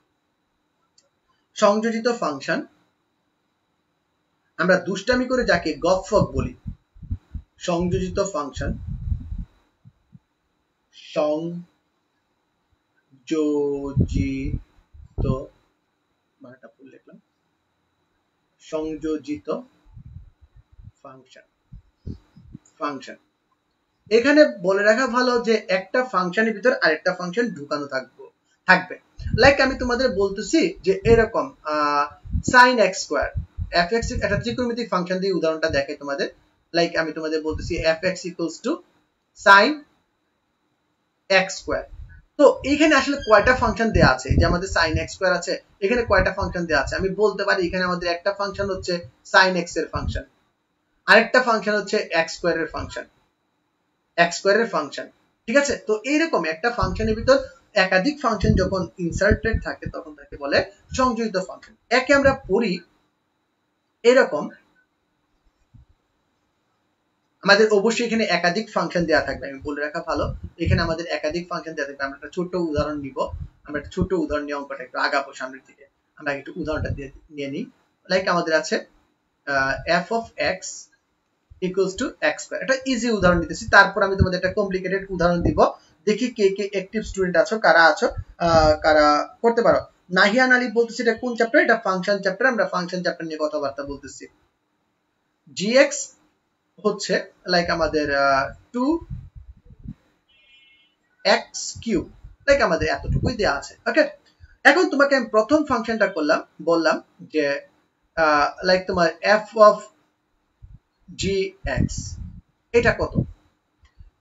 সংযোজিত ফাংশন আমরা দুষ্টামি করে যাকে গফফক বলি, সংযোজিত ফাংশন, সংযোজিত, মানেটা ভুল লিখলাম, সংযোজিত ফাংশন। এখানে বলে রাখা ভালো যে একটা ফাংশনের ভিতর আরেকটা ফাংশন ঢুকানো থাকবে। লাইক আমি তোমাদের বলতেছি যে এরকম sin x², fx একটা ত্রিকোণমিতিক ফাংশন দিয়ে উদাহরণটা দেখাই তোমাদের। লাইক আমি তোমাদের বলতেছি fx = sin x²। তো এখানে আসলে কয়টা ফাংশন দেয়া আছে? যে আমাদের sin x² আছে, এখানে কয়টা ফাংশন দেয়া আছে? আমি বলতে পারি এখানে আমাদের একটা ফাংশন হচ্ছে sin x এর ফাংশন, আরেকটা ফাংশন হচ্ছে x² এর ফাংশন, x² এর ফাংশন। ঠিক আছে, তো এইরকম একটা ফাংশনের ভিতর একাধিক ফাংশন যখন ইনসার্টেড থাকে তখন তাকে বলে সংযোজিত ফাংশন। একে আমরা পড়ি এরকম, আমাদের অবশ্যই এখানে একাধিক ফাংশন দেয়া থাকবে, আমি বলে রাখা ভালো এখানে আমাদের একাধিক ফাংশন দেয়া থাকবে। আমরা একটা ছোট্ট উদাহরণ নিব, আমরা একটা ছোট্ট উদাহরণ নিয়ে অঙ্কটা একটু আগাবো সামনের দিকে। আমরা একটু উদাহরণটা নিয়ে নিই। লাইক আমাদের আছে f of x equals to x², এটা ইজি উদাহরণ দিতেছি, তারপর আমি তোমাদের একটা কমপ্লিকেটেড উদাহরণ দিব, দেখি কে কে অ্যাক্টিভ স্টুডেন্ট আছো, কারা করতে পারো। নাহিয়ান আলী বলতেছি এটা কোন চ্যাপ্টার? এটা ফাংশন চ্যাপ্টার, আমরা ফাংশন চ্যাপ্টার নিয়ে কথাবার্তা বলতেছি। gx হচ্ছে লাইক আমাদের 2x³ লাইক আমাদের এতটুকুই দেয়া আছে। ওকে, এখন তোমাকে আমি প্রথম ফাংশনটা বললাম যে লাইক তোমার f of gx, এটা কত?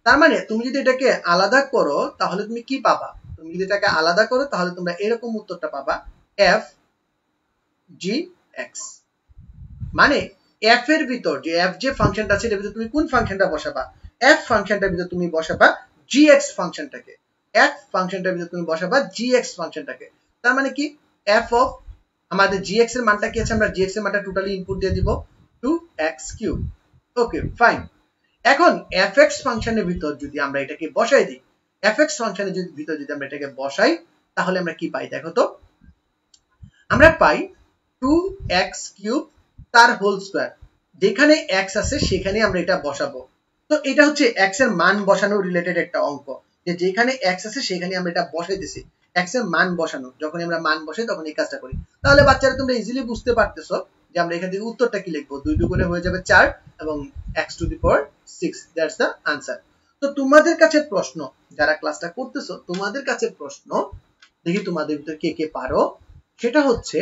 তার মানে তুমি যদি এটাকে আলাদা করো তাহলে তুমি কি পাবা? তুমি যদি এটাকে আলাদা করো তাহলে তোমরা এরকম উত্তরটা পাবা f gx, মানে f এর ভিতর যে f যে ফাংশনটা আছে এর ভিতর তুমি কোন ফাংশনটা বসাবা? f ফাংশনটার ভিতর তুমি বসাবা gx ফাংশনটাকে, f ফাংশনটার ভিতর তুমি বসাবা gx ফাংশনটাকে। তার মানে কি f of আমাদের gx এর মানটা কি আছে? আমরা gx এর মানটা টোটালি ইনপুট দিয়ে দিব 2x³। ওকে ফাইন, এখন fx ফাংশনের ভিতর যদি আমরা এটাকে বসাই দিই, fx ফাংশনের ভিতর যদি আমরা এটাকে বসাই তাহলে আমরা কি পাই দেখো তো? আমরা পাই 2x³ তার হোল স্কয়ার, যেখানে x আছে সেখানে আমরা এটা বসাবো। তো এটা হচ্ছে x এর মান বসানো রিলেটেড একটা অঙ্ক, যে যেখানে x আছে সেখানে আমরা এটা বসাইতেছি, x এর মান বসানো, যখন আমরা মান বসাই তখন এই কাজটা করি। তাহলে বাচ্চারা তোমরা ইজিলি বুঝতে পারতেছো যে আমরা এখান থেকে উত্তরটা কি লিখবো, 2 2 করে হয়ে যাবে 4 এবং x⁶, দ্যাটস দ্য আনসার। তো তোমাদের কাছে প্রশ্ন, যারা ক্লাসটা করতেছো তোমাদের কাছে প্রশ্ন, দেখি তোমাদের ভিতরে কে কে পারো, সেটা হচ্ছে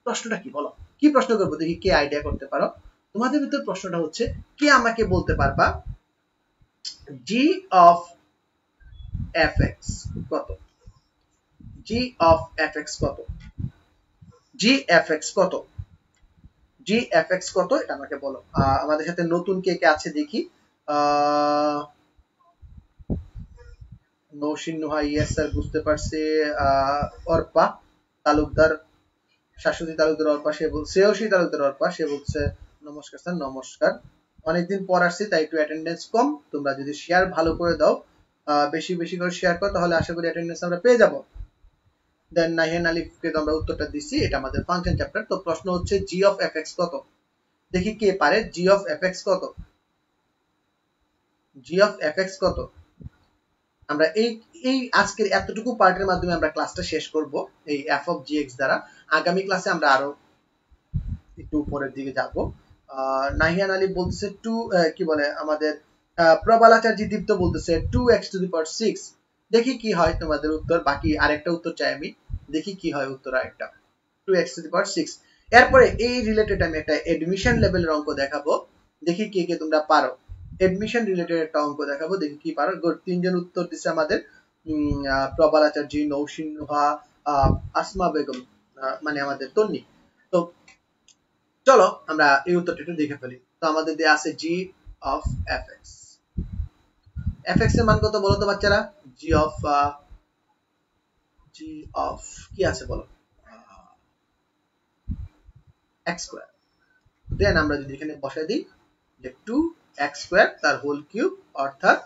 প্রশ্নটা কি বলো? কি প্রশ্ন করবো দেখি কে আইডিয়া করতে পারো? তোমাদের ভিতর প্রশ্নটা হচ্ছে, কে আমাকে বলতে পারবা জি অফ এফ এক্স কত? জি অফ এফ এক্স কত? জি এফ এক্স কত? জি এফ এক্স কত এটা আমাকে বলো। আমাদের সাথে নতুন কে কে আছে দেখি। নৌসিন নুহা, ইয়েস স্যার, বুঝতে পারছি। অর্পা তালুকদার, শাশ্বতী তালুকদার অর্পা, সে বলছে শ্রেয়সী তালুকদার অর্পা, সে বলছে নমস্কার স্যার। নমস্কার, অনেকদিন পর আসছি তাই একটু অ্যাটেন্ডেন্স কম। তোমরা যদি শেয়ার ভালো করে দাও, বেশি বেশি করে শেয়ার করো, তাহলে আশা করি অ্যাটেন্ডেন্স আমরা পেয়ে যাব। দেন নাহিয়ান আলিফকে তো আমরা উত্তরটা দিছি, এটা আমাদের ফাংশন চ্যাপ্টার। তো প্রশ্ন হচ্ছে জি অফ এফ এক্স কত? দেখি কে পারে। জি অফ এফ এক্স কত? জি অফ এফ এক্স কত? আমরা এই এই আজকের এতটুকু পার্টের মাধ্যমে আমরা ক্লাসটা শেষ করব এই এফ অফ জি এক্স দ্বারা। আগামী ক্লাসে আমরা আরো একটু উপরের দিকে যাব। নাহিয়ান আলী বলতেছে টু, কি বলে আমাদের প্রবাল আচার্য দীপ্ত বলতেছে 2x টু দি পাওয়ার 6। দেখি কি হয় তোমাদের উত্তর। বাকি আরেকটা উত্তর চাই আমি, দেখি কি হয় উত্তর আরেকটা। 2x টু দি পাওয়ার 6। এরপরে এই রিলেটেড আমি একটা এডমিশন লেভেলের অঙ্ক দেখাবো, দেখি কে কে তোমরা পারো। এডমিশন রিলেটেড একটা অঙ্ক দেখাবো, দেখি কি পারো। গুড, তিনজন উত্তর দিচ্ছে আমাদের। প্রবাল আচার্য, নৌসিন নুহা, আসমা বেগম, মানে আমাদের তন্নি। তো চলো আমরা এই উত্তরটা একটু দেখে ফেলি। তো আমাদের দেয়া আছে g of f x. F x এর মান কত বলো তো বাচ্চারা? জি অফ কি আছে বলো? X square. দেন আমরা যদি এখানে বসাই দিই যে 2x স্কয়ার তার হোল কিউব, অর্থাৎ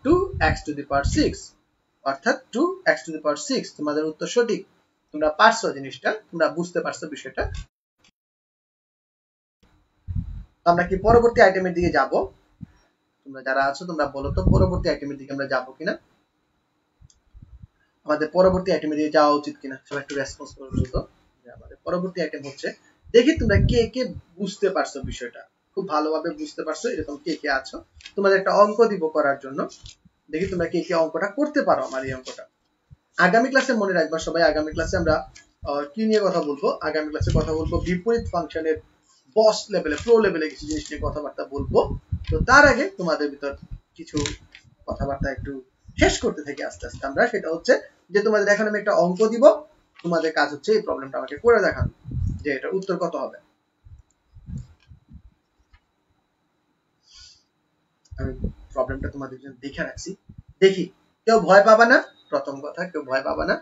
2x টু দি পাওয়ার 6, অর্থাৎ 2x টু দি পাওয়ার 6। তোমাদের উত্তর সঠিক, তোমরা পারছো জিনিসটা, তোমরা বুঝতে পারছো বিষয়টা। আমরা কি পরবর্তী আইটেমের দিকে যাব? তোমরা যারা আছো তোমরা বলো তো পরবর্তী আইটেমের দিকে আমরা যাব কিনা, আমাদের পরবর্তী আইটেমে দিয়ে যাওয়া উচিত কিনা। সবাই একটু রেসপন্স করো দ্রুত। আমাদের পরবর্তী আইটেম হচ্ছে, দেখি তোমরা কে কে বুঝতে পারছো বিষয়টা, খুব ভালোভাবে বুঝতে পারছো এরকম কে কে আছো। তোমাদের একটা অঙ্ক দিব করার জন্য, দেখি তোমরা কে কে অঙ্কটা করতে পারো আমার এই অঙ্কটা। আগামী ক্লাসে মনে রাখবা সবাই, আগামী ক্লাসে আমরা কি নিয়ে কথা বলবো? আগামী ক্লাসে কথা বলবো বিপরীত ফাংশনের বস লেভেলে, প্রো লেভেলে কিছু জিনিস নিয়ে কথাবার্তা বলবো। তো তার আগে তোমাদের ভিতর কিছু কথাবার্তা একটু শেষ করতে থাকি আস্তে আস্তে আমরা। সেটা হচ্ছে যে তোমাদের এখন আমি একটা অঙ্ক দিব, তোমাদের কাজ হচ্ছে এই প্রবলেমটা আমাকে করে দেখানো যে এটার উত্তর কত হবে। আমি প্রবলেমটা তোমাদের জন্য দেখে রাখছি, দেখি কেউ ভয় পাবা না। প্রথম কথা, কেউ ভয় পাবা না,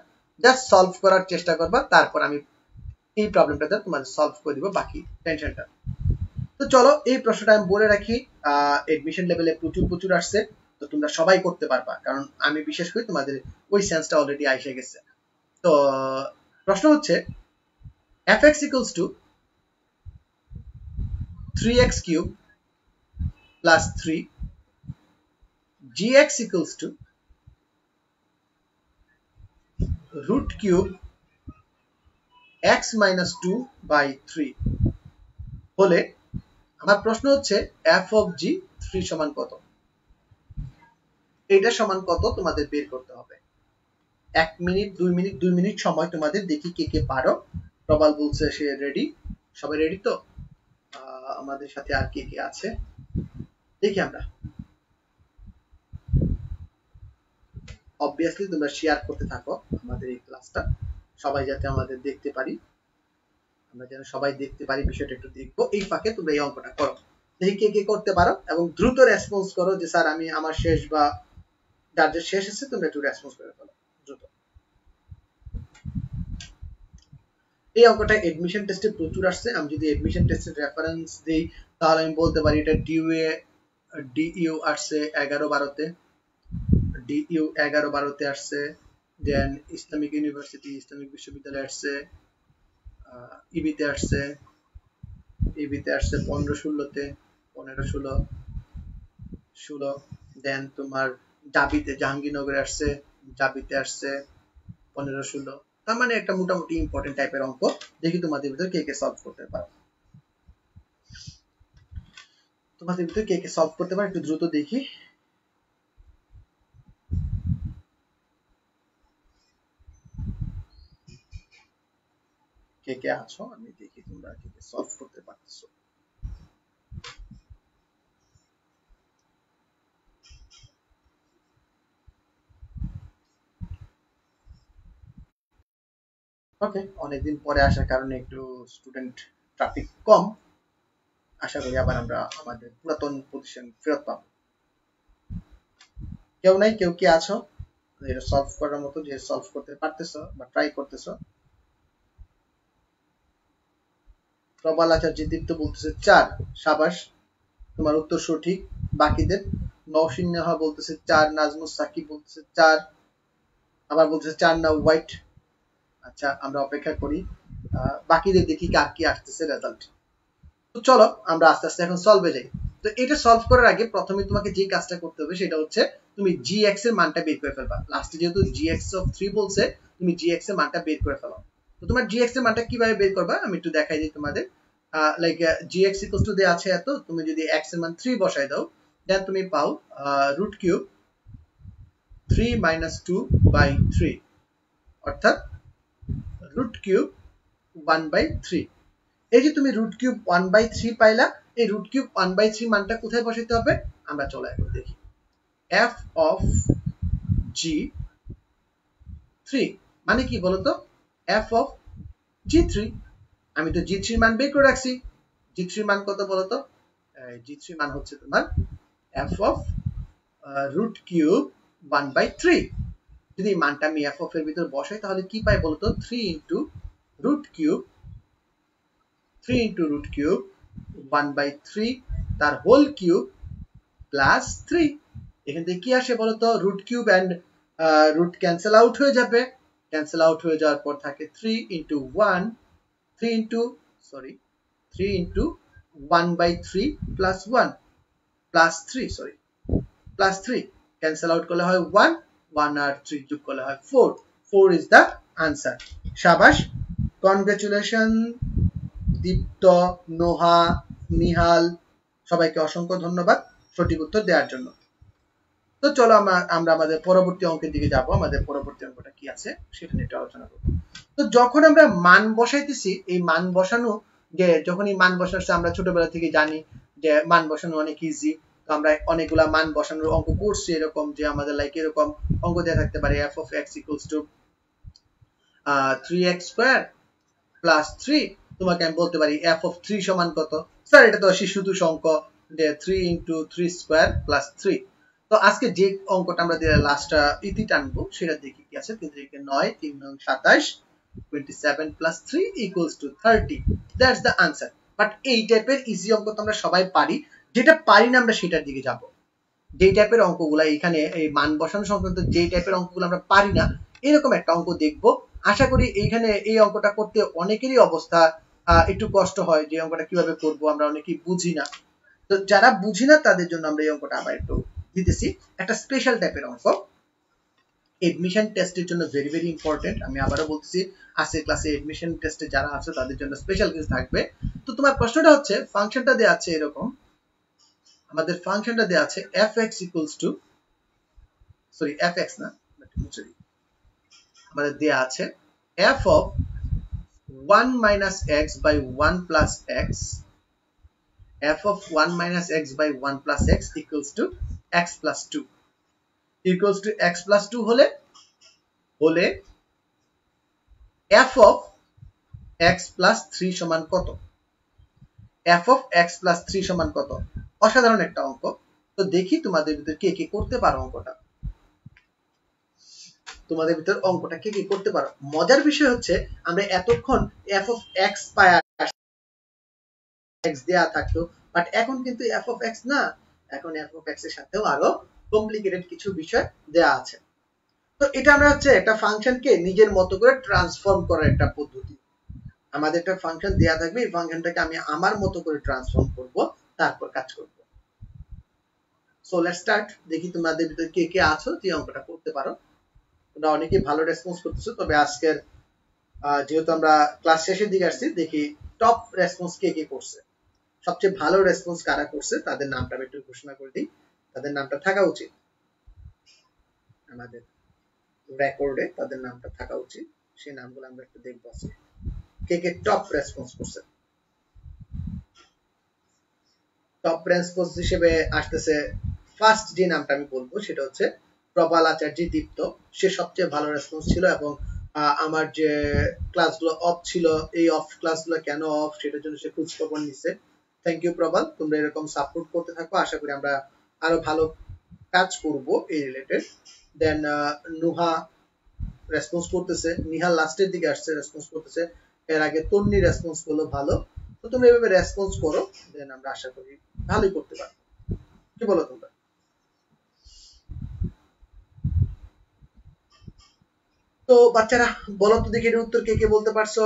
জাস্ট সলভ করার চেষ্টা করবা, তারপর আমি এই প্রবলেমটা তোমাদের সলভ করে দিব, বাকি টেনশনটা। তো চলো এই প্রশ্নটা আমি বলে রাখি, এডমিশন লেভেলে প্রচুর প্রচুর আসছে, তো তোমরা সবাই করতে পারবা, কারণ আমি বিশেষ করে তোমাদের ওই সেন্সটা অলরেডি এসে গেছে। তো প্রশ্ন হচ্ছে fx equals to 3x cube plus 3, gx equals to root cube x minus 2 by 3 হলে আমার প্রশ্ন হচ্ছে f of g 3 সমান কত? এটা সমান কত তোমাদের বের করতে হবে। 1 মিনিট 2 মিনিট 2 মিনিট সময় তোমাদের, দেখি কে কে পারো। প্রবাল বলছে সে রেডি, সবাই রেডি তো? আমাদের সাথে আর কে কে আছে দেখি আমরা। অবভিয়াসলি তোমরা শেয়ার করতে থাকো আমাদের এই ক্লাসটা, সবাই যাতে আমাদের দেখতে পারি, আমরা যেন সবাই দেখতে পারি বিষয়টা একটু দেখবো। এই ফাঁকে তোমরা এই অঙ্কটা করো, দেখি কে কে করতে পারো, এবং দ্রুত রেসপন্স করো যে স্যার আমি আমার শেষ, বা যার যে শেষ আছে তোমরা একটু রেসপন্স করে ফেলো দ্রুত। এই অঙ্কটা এডমিশন টেস্টে প্রচুর আসছে। আমি যদি এডমিশন টেস্টের রেফারেন্স দিই তাহলে আমি বলতে পারি এটা ডিইউ আসছে 11-12-তে, ডিইউ 11-12-তে আসছে। দেন ইসলামিক ইউনিভার্সিটি, ইসলামিক বিশ্ববিদ্যালয় আসছে, ইবিতে আসছে, ইবিতে আসছে 15-16-তে, 15-16-16। দেন তোমার জাবিতে, জাহাঙ্গীরনগরে আসছে, জাবিতে আসছে 15-16। তার মানে একটা মোটামুটি ইম্পর্টেন্ট টাইপের অঙ্ক। দেখি তোমাদের ভিতরে কে কে সলভ করতে পারো, তোমাদের ভিতরে কে কে সলভ করতে পারো একটু দ্রুত দেখি। কে কে আছো আমি দেখি তোমরা কে কে সলভ করতে পারছো। ওকে, অনেকদিন পরে আসার কারণে একটু স্টুডেন্ট ট্রাফিক কম। আশা করি আবার আমরা আমাদের পুরাতন পজিশন ফেরত পাবো। কেউ নাই, কেউ কি আছো এটা সলভ করার মতো, যে সলভ করতে পারতেছো বা ট্রাই করতেছো? প্রবাল আচার্য দীপ্ত বলতেছে 4। সাবাস, তোমার উত্তর সঠিক। বাকিদের নওশিন নেহা বলতেছে 4, নাজমুস সাকিব বলতেছে 4, আবার বলতেছে 4 না হোয়াইট। আচ্ছা, আমরা অপেক্ষা করি বাকিদের দেখি কার কি আসতেছে রেজাল্ট। তো চলো আমরা আস্তে আস্তে এখন সলভে যাই। তো এটা সলভ করার আগে প্রথমে তোমাকে যে কাজটা করতে হবে সেটা হচ্ছে তুমি gx এর মানটা বের করে ফেলবা। লাস্টে যেহেতু gx of 3 বলছে, তুমি gx এর মানটা বের করে ফেলো। তো তোমার gx এর মানটা কিভাবে বের করবা আমি একটু দেখাই দিই তোমাদের। লাইক gx ইকুয়ালস টু দেয়া আছে এত, তুমি যদি x এর মান 3 বসাই দাও, দেন তুমি পাও রুট কিউব 3 মাইনাস 2 বাই 3, অর্থাৎ রুট কিউব 1 বাই 3। এই যে তুমি রুট কিউব 1 বাই 3 পাইলা, এই রুট কিউব 1 বাই 3 মানটা কোথায় বসাইতে হবে আমরা চলো এখন দেখি। f of g3 মানে কি বলতো? f of g3, আমি তো g3 মান বের করে রাখছি। g3 মান কত বলতো? g3 মান হচ্ছে তোমার f of root cube 1 by 3। যদি এই মানটা আমি f of এর ভিতর বসাই তাহলে কি পাই বলতো? 3 into root cube 3 into root cube 1 by 3 তার হোল কিউব প্লাস 3। এখান থেকে কি আসে বলতো? Root cube and root cancel out হয়ে যাবে। ক্যান্সেল আউট হয়ে যাওয়ার পর থাকে 3 into 1 3 into 1 by 3 plus 1 plus 3 plus 3 cancel out করলে হয় 1 1 আর 3 যোগ করলে হয় 4 4 is the answer। শাবাশ, কনগ্রাচুলেশন দীপ্ত, নোহা, নিহাল, সবাইকে অসংখ্য ধন্যবাদ সঠিক উত্তর দেওয়ার জন্য। তো চলো আমরা আমাদের পরবর্তী অঙ্কের দিকে যাব। আমাদের পরবর্তী অঙ্কটা কি আছে সেটা নিয়ে আলোচনা করব। তো যখন আমরা মান বসাইতেছি, এই মান বসানো, যে যখন এই মান বসাচ্ছে আমরা ছোটবেলা থেকে জানি যে মান বসানো অনেক ইজি। তো আমরা অনেকগুলা মান বসানোর অঙ্ক করছি, এরকম যে আমাদের লাইক এরকম অঙ্ক দেওয়া থাকতে পারে f of x equals to 3x square plus 3। তোমাকে আমি বলতে পারি f of 3 সমান কত? স্যার এটা তো শিশুতো অঙ্ক, যে 3 into 3 square plus 3। তো আজকে যে অঙ্কটা আমরা দিয়ে লাস্টটা ইতি টানবো সেটা দেখি কি আছে। 3 থেকে 9 3 9 27 27 plus 3 equals to 30, that's the answer। But এই টাইপের ইজি অঙ্ক তো আমরা সবাই পারি, যেটা পারি না আমরা সেটার দিকে যাব। যে টাইপের অঙ্কগুলো এখানে এই মান বসানো সংক্রান্ত যে টাইপের অঙ্কগুলো আমরা পারি না, এরকম একটা অঙ্ক দেখবো। আশা করি এইখানে এই অঙ্কটা করতে অনেকেরই অবস্থা একটু কষ্ট হয়, যে অঙ্কটা কিভাবে করব আমরা অনেকেই বুঝি না। তো যারা বুঝি না তাদের জন্য আমরা এই অঙ্কটা আবার একটু দিতেছি, একটা স্পেশাল টাইপের অঙ্ক। এডমিশন টেস্টের জন্য ভেরি ভেরি ইম্পর্টেন্ট। আমি আবারও বলতেছি, আজকের ক্লাসে এডমিশন টেস্টে যারা আছে তাদের জন্য স্পেশাল কিছু থাকবে। তো তোমার প্রশ্নটা হচ্ছে, ফাংশনটা দেওয়া আছে এরকম, আমাদের ফাংশনটা দেওয়া আছে fx equals to fx না, আমাদের দেওয়া আছে f of 1 minus x by 1 plus x, f of 1 minus x by 1 plus x equals to x plus 2 equals to x plus 2 হলে f of x plus 3 সমান কত? f of x plus 3 সমান কত? অসাধারণ একটা অঙ্ক। তো দেখি তোমাদের ভিতর কে কে করতে পারো অঙ্কটা। তোমাদের ভিতর অঙ্কটা কে কে করতে পারো। মজার বিষয় হচ্ছে আমরা এতক্ষণ f of x পায় x দেয়া থাকতো, বাট এখন কিন্তু f of x না, এখন f of x এর সাথেও আরো কমপ্লিকেটেড কিছু বিষয় দেয়া আছে। তো এটা আমরা হচ্ছে একটা ফাংশনকে নিজের মতো করে ট্রান্সফর্ম করার একটা পদ্ধতি। আমাদের একটা ফাংশন দেয়া থাকবে, এই ফাংশনটাকে আমি আমার মতো করে ট্রান্সফর্ম করব, তারপর কাজ করব। So let's start. দেখি তোমাদের ভিতর কে কে আছো যে অঙ্কটা করতে পারো। তোমরা অনেকেই ভালো রেসপন্স করতেছো, তবে আজকের যেহেতু আমরা ক্লাস শেষের দিকে আসছি, দেখি টপ রেসপন্স কে কে করছে। সবচেয়ে ভালো রেসপন্স কারা করছে তাদের নামটা আমি একটু ঘোষণা করে দিই। তাদের নামটা থাকা উচিত আমাদের রেকর্ডে, তাদের নামটা থাকা উচিত। সেই নামগুলো আমরা একটু দেখবো কে কে টপ রেসপন্স করছে। টপ রেসপন্স হিসেবে আসতেছে, ফার্স্ট যে নামটা আমি বলবো সেটা হচ্ছে প্রবাল আচার্য দীপ্ত। সে সবচেয়ে ভালো রেসপন্স ছিল এবং আমার যে ক্লাসগুলো অফ ছিল এই অফ ক্লাসগুলো কেন অফ সেটার জন্য সে খোঁজ খবর নিচ্ছে। থ্যাংক ইউ প্রবাল, তোমরা এরকম সাপোর্ট করতে থাকো, আশা করি আমরা আরো ভালো কাজ করব এই রিলেটেড। দেন নুহা রেসপন্স করতেছে, নিহাল লাস্টের দিকে আসছে রেসপন্স করতেছে, এর আগে তন্নি রেসপন্স করলো ভালো। তো তোমরা এভাবে রেসপন্স করো, দেন আমরা আশা করি ভালোই করতে পারবো। কি বলো তোমরা? তো বাচ্চারা বলো তো দেখি এটার উত্তর কে কে বলতে পারছো?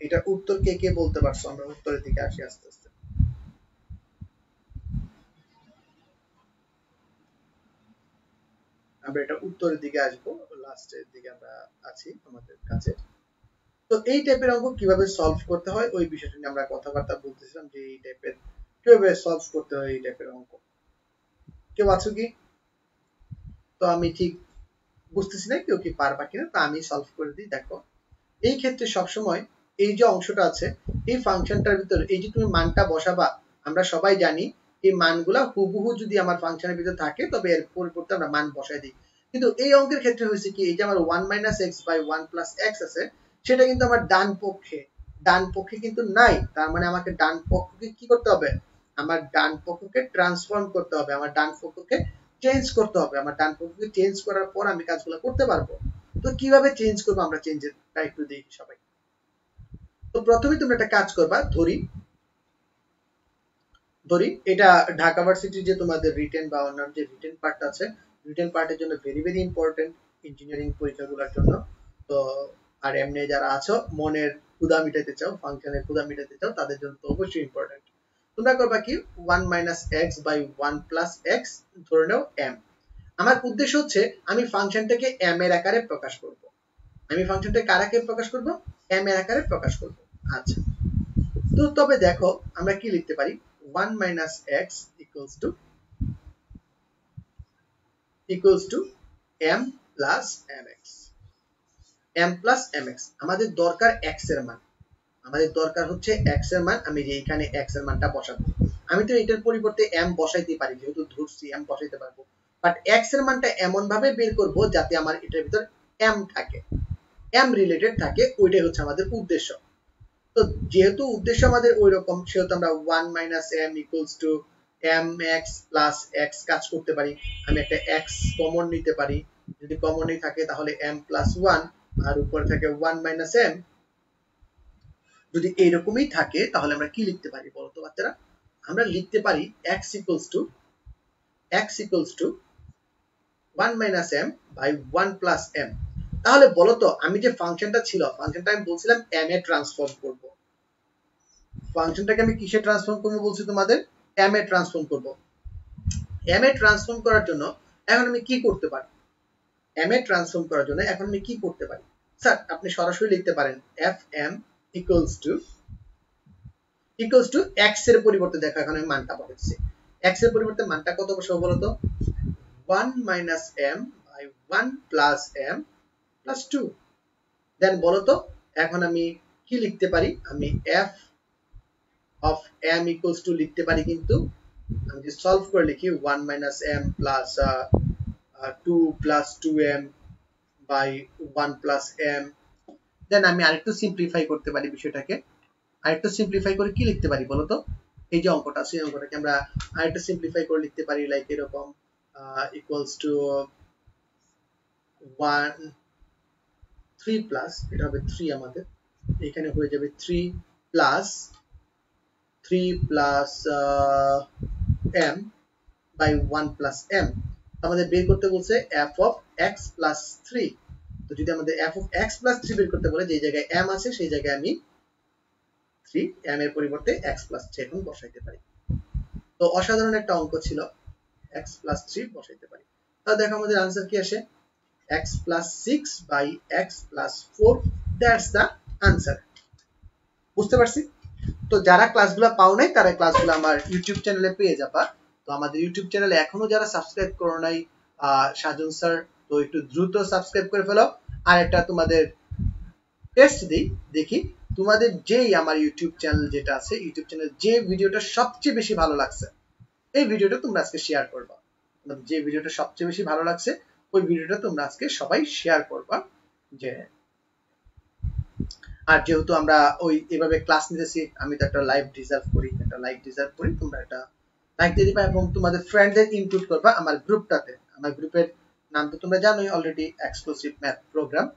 এটার উত্তর কে কে বলতে পারছো? আমরা উত্তরের দিকে আসি আস্তে আস্তে। আমরা এটা উত্তরের দিকে আসবো, লাস্টের দিকে আমরা আছি আমাদের কাছে। তো এই টাইপের অঙ্ক কিভাবে সলভ করতে হয় ওই বিষয়টা নিয়ে আমরা কথাবার্তা বলতেছিলাম, যে এই টাইপের কিভাবে সলভ করতে হয় এই টাইপের অঙ্ক। কেউ আছো কি? তো আমি ঠিক বুঝতেছি না কেউ কি পারবা কিনা, তো আমি সলভ করে দিই। দেখো এই ক্ষেত্রে সবসময় এই যে অংশটা আছে এই ফাংশনটার ভিতরে এই যে তুমি মানটা বসাবা, আমরা সবাই জানি এই মানগুলা হুবহু যদি আমার ফাংশনের ভিতরে থাকে তবে এর পরিবর্তে আমরা মান বসাই দিই। কিন্তু এই অঙ্কের ক্ষেত্রে হয়েছে কি, এই যে আমার 1 - x বাই 1 + x আছে সেটা কিন্তু আমার ডান পক্ষে কিন্তু নাই। তার মানে আমাকে ডান পক্ষকে কি করতে হবে, আমার ডান পক্ষকে ট্রান্সফর্ম করতে হবে, আমার ডান পক্ষকে চেঞ্জ করতে হবে। আমার ডান পক্ষকে চেঞ্জ করার পর আমি কাজগুলো করতে পারবো। তো কিভাবে চেঞ্জ করবো আমরা, চেঞ্জেরটা একটু দেখি সবাই। তো প্রথমে তোমরা একটা কাজ করবা, ধরি এটা ঢাকা ভার্সিটির যে তোমাদের রিটেন বা অন্যান্য যে রিটেন পার্ট আছে, রিটেন পার্টের জন্য ভেরি ভেরি ইম্পর্টেন্ট ইঞ্জিনিয়ারিং পরীক্ষাগুলোর জন্য। তো আর এমনি যারা আছো মনের ক্ষুধা মিটাতে চাও, ফাংশনের ক্ষুধা মিটাতে চাও, তাদের জন্য তো অবশ্যই ইম্পর্টেন্ট। তোমরা করবা কি 1 - x বাই 1 + x ধরে নাও m। আমার উদ্দেশ্য হচ্ছে আমি ফাংশনটাকে m এর আকারে প্রকাশ করব। আমি ফাংশনটাকে কার আকারে প্রকাশ করব, m এর আকারে প্রকাশ করব। আচ্ছা, তো তবে দেখো আমরা কি লিখতে পারি, 1 - x equals to m plus mx। m plus mx আমাদের দরকার x এর মান, আমাদের দরকার হচ্ছে x এর মান। আমি যে এখানে x এর মানটা বসাবো, আমি তো এটার পরিবর্তে m বসাইতে পারি, যেহেতু ধরছি m বসাইতে পারবো, বাট x এর মানটা এমন ভাবে বের করব যাতে আমার এটার ভিতর m থাকে, m রিলেটেড থাকে, ওইটাই হচ্ছে আমাদের উদ্দেশ্য। তো যেহেতু উদ্দেশ্য আমাদের ওই রকম, সেহেতু আমরা 1 - m = mx plus x কাজ করতে পারি। আমি একটা x কমন নিতে পারি, যদি কমনই থাকে তাহলে m + 1 আর উপরে থাকে 1 - m। যদি এইরকমই থাকে তাহলে আমরা কি লিখতে পারি বলতো বাচ্চারা, আমরা লিখতে পারি x = 1 - m by 1 + m। তাহলে বলতো আমি যে ফাংশনটা ছিল, ফাংশনটা আমি বলছিলাম m এ ট্রান্সফর্ম করব। ফাংশনটাকে আমি কিসে ট্রান্সফর্ম করব বলছি তোমাদের, m এ ট্রান্সফর্ম করব। m এ ট্রান্সফর্ম করার জন্য এখন আমি কি করতে পারি, m এ ট্রান্সফর্ম করার জন্য এখন আমি কি করতে পারি? স্যার আপনি সরাসরি লিখতে পারেন fm equals to x এর পরিবর্তে, দেখো এখন আমি মানটা বসাচ্ছি, x এর পরিবর্তে মানটা কত বসাবো বলতো, 1 - m by 1 + m plus 2। দেন বলতো এখন আমি কি লিখতে পারি, আমি f of m equals to লিখতে পারি, কিন্তু আমি যদি সলভ করে লিখি 1 - m plus 2 plus 2m by 1 plus m। দেন আমি আরেকটু সিম্পলিফাই করতে পারি বিষয়টাকে, আরেকটু সিম্পলিফাই করে কি লিখতে পারি বলতো, এই যে অঙ্কটা সেই অঙ্কটাকে আমরা আরেকটু সিম্পলিফাই করে লিখতে পারি, লাইক এরকম equals to 1 3 প্লাস, এটা হবে 3, আমাদের এখানে হয়ে যাবে 3 plus m by 1 plus m। আমাদের বের করতে বলছে f of x plus 3। তো যদি আমাদের f of x plus 3 বের করতে বলে, যে জায়গায় m আছে সেই জায়গায় আমি 3 m এর পরিবর্তে x plus 3 এখন বসাইতে পারি। তো অসাধারণ একটা অঙ্ক ছিল, x plus 3 বসাইতে পারি। তাহলে দেখো আমাদের आंसर কি আসে, x plus 6 by x plus 4, that's the answer। বুঝতে পারছি? তো যারা ক্লাসগুলো পাও নাই তারা ক্লাসগুলো আমার ইউটিউব চ্যানেলে পেয়ে যাবা। তো আমাদের ইউটিউব চ্যানেলে এখনো যারা সাবস্ক্রাইব করো নাই সাজন স্যার, তো একটু দ্রুত সাবস্ক্রাইব করে ফেলো। আর একটা তোমাদের টেস্ট দিই, দেখি তোমাদের যেই আমার ইউটিউব চ্যানেল যেটা আছে, ইউটিউব চ্যানেল যে ভিডিওটা সবচেয়ে বেশি ভালো লাগছে এই ভিডিওটা তোমরা আজকে শেয়ার করবা। তোমাদের যে ভিডিওটা সবচেয়ে বেশি ভালো লাগছে ওই ভিডিওটা তোমরা আজকে সবাই শেয়ার করবা। যে আর যেহেতু আমরা ওই এভাবে ক্লাস নিতেছি, আমি তো একটা লাইভ ডিজার্ভ করি, একটা লাইক ডিজার্ভ করি, তোমরা একটা লাইক দিয়ে দিবা এবং তোমাদের ফ্রেন্ডদের ইনক্লুড করবা আমার গ্রুপটাতে। আমার গ্রুপের নাম তো তোমরা জানোই অলরেডি, এক্সক্লুসিভ ম্যাথ প্রোগ্রাম।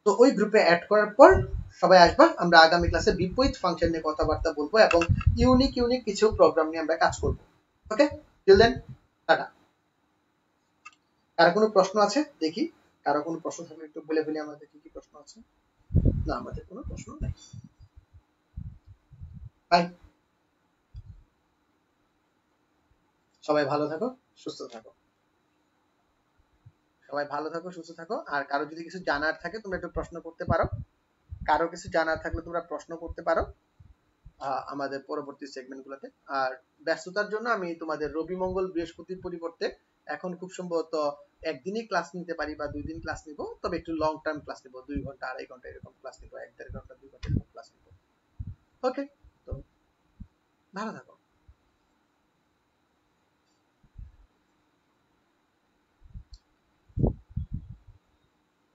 তো ওই গ্রুপে অ্যাড করার পর সবাই আসবা, আমরা আগামী ক্লাসে বিপরীত ফাংশন নিয়ে কথাবার্তা বলবো এবং ইউনিক ইউনিক কিছু প্রোগ্রাম নিয়ে আমরা কাজ করব। ওকে, টিল দেন, টাটা। কারো কোনো প্রশ্ন আছে দেখি? কারো কোনো প্রশ্ন থাকলে একটু বলে ফেলি আমাদের কি কি প্রশ্ন আছে। না, আমাদের কোনো প্রশ্ন নাই। বাই, সবাই ভালো থাকো, সুস্থ থাকো। সবাই ভালো থাকো, সুস্থ থাকো। আর কারো যদি কিছু জানার থাকে তোমরা একটু প্রশ্ন করতে পারো। কারো কিছু জানার থাকলে তোমরা প্রশ্ন করতে পারো আমাদের পরবর্তী সেগমেন্টগুলোতে। আর ব্যস্ততার জন্য আমি তোমাদের রবি মঙ্গল বৃহস্পতির পরিবর্তে এখন খুব সম্ভবত একদিনই ক্লাস নিতে পারি বা 2 দিন ক্লাস নিব, তবে একটু লং টার্ম ক্লাস নিব, 2 ঘন্টা 2.5 ঘন্টা এরকম ক্লাস নিব, 1.5 ঘন্টা 2 ঘন্টা এরকম ক্লাস নিব। ওকে, তো ভালো থাকো।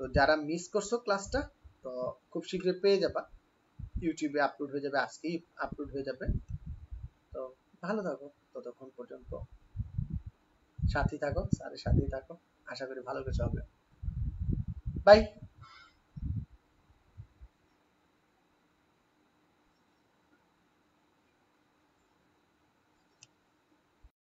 তো যারা মিস করছো ক্লাসটা, তো খুব শীঘ্রই পেয়ে যাবা, ইউটিউবে আপলোড হয়ে যাবে, আজকেই আপলোড হয়ে যাবে। তো ভালো থাকো, ততক্ষণ পর্যন্ত সাথে থাকো, স্যারের সাথেই থাকো, আশা করি ভালো কিছু হবে। বাই।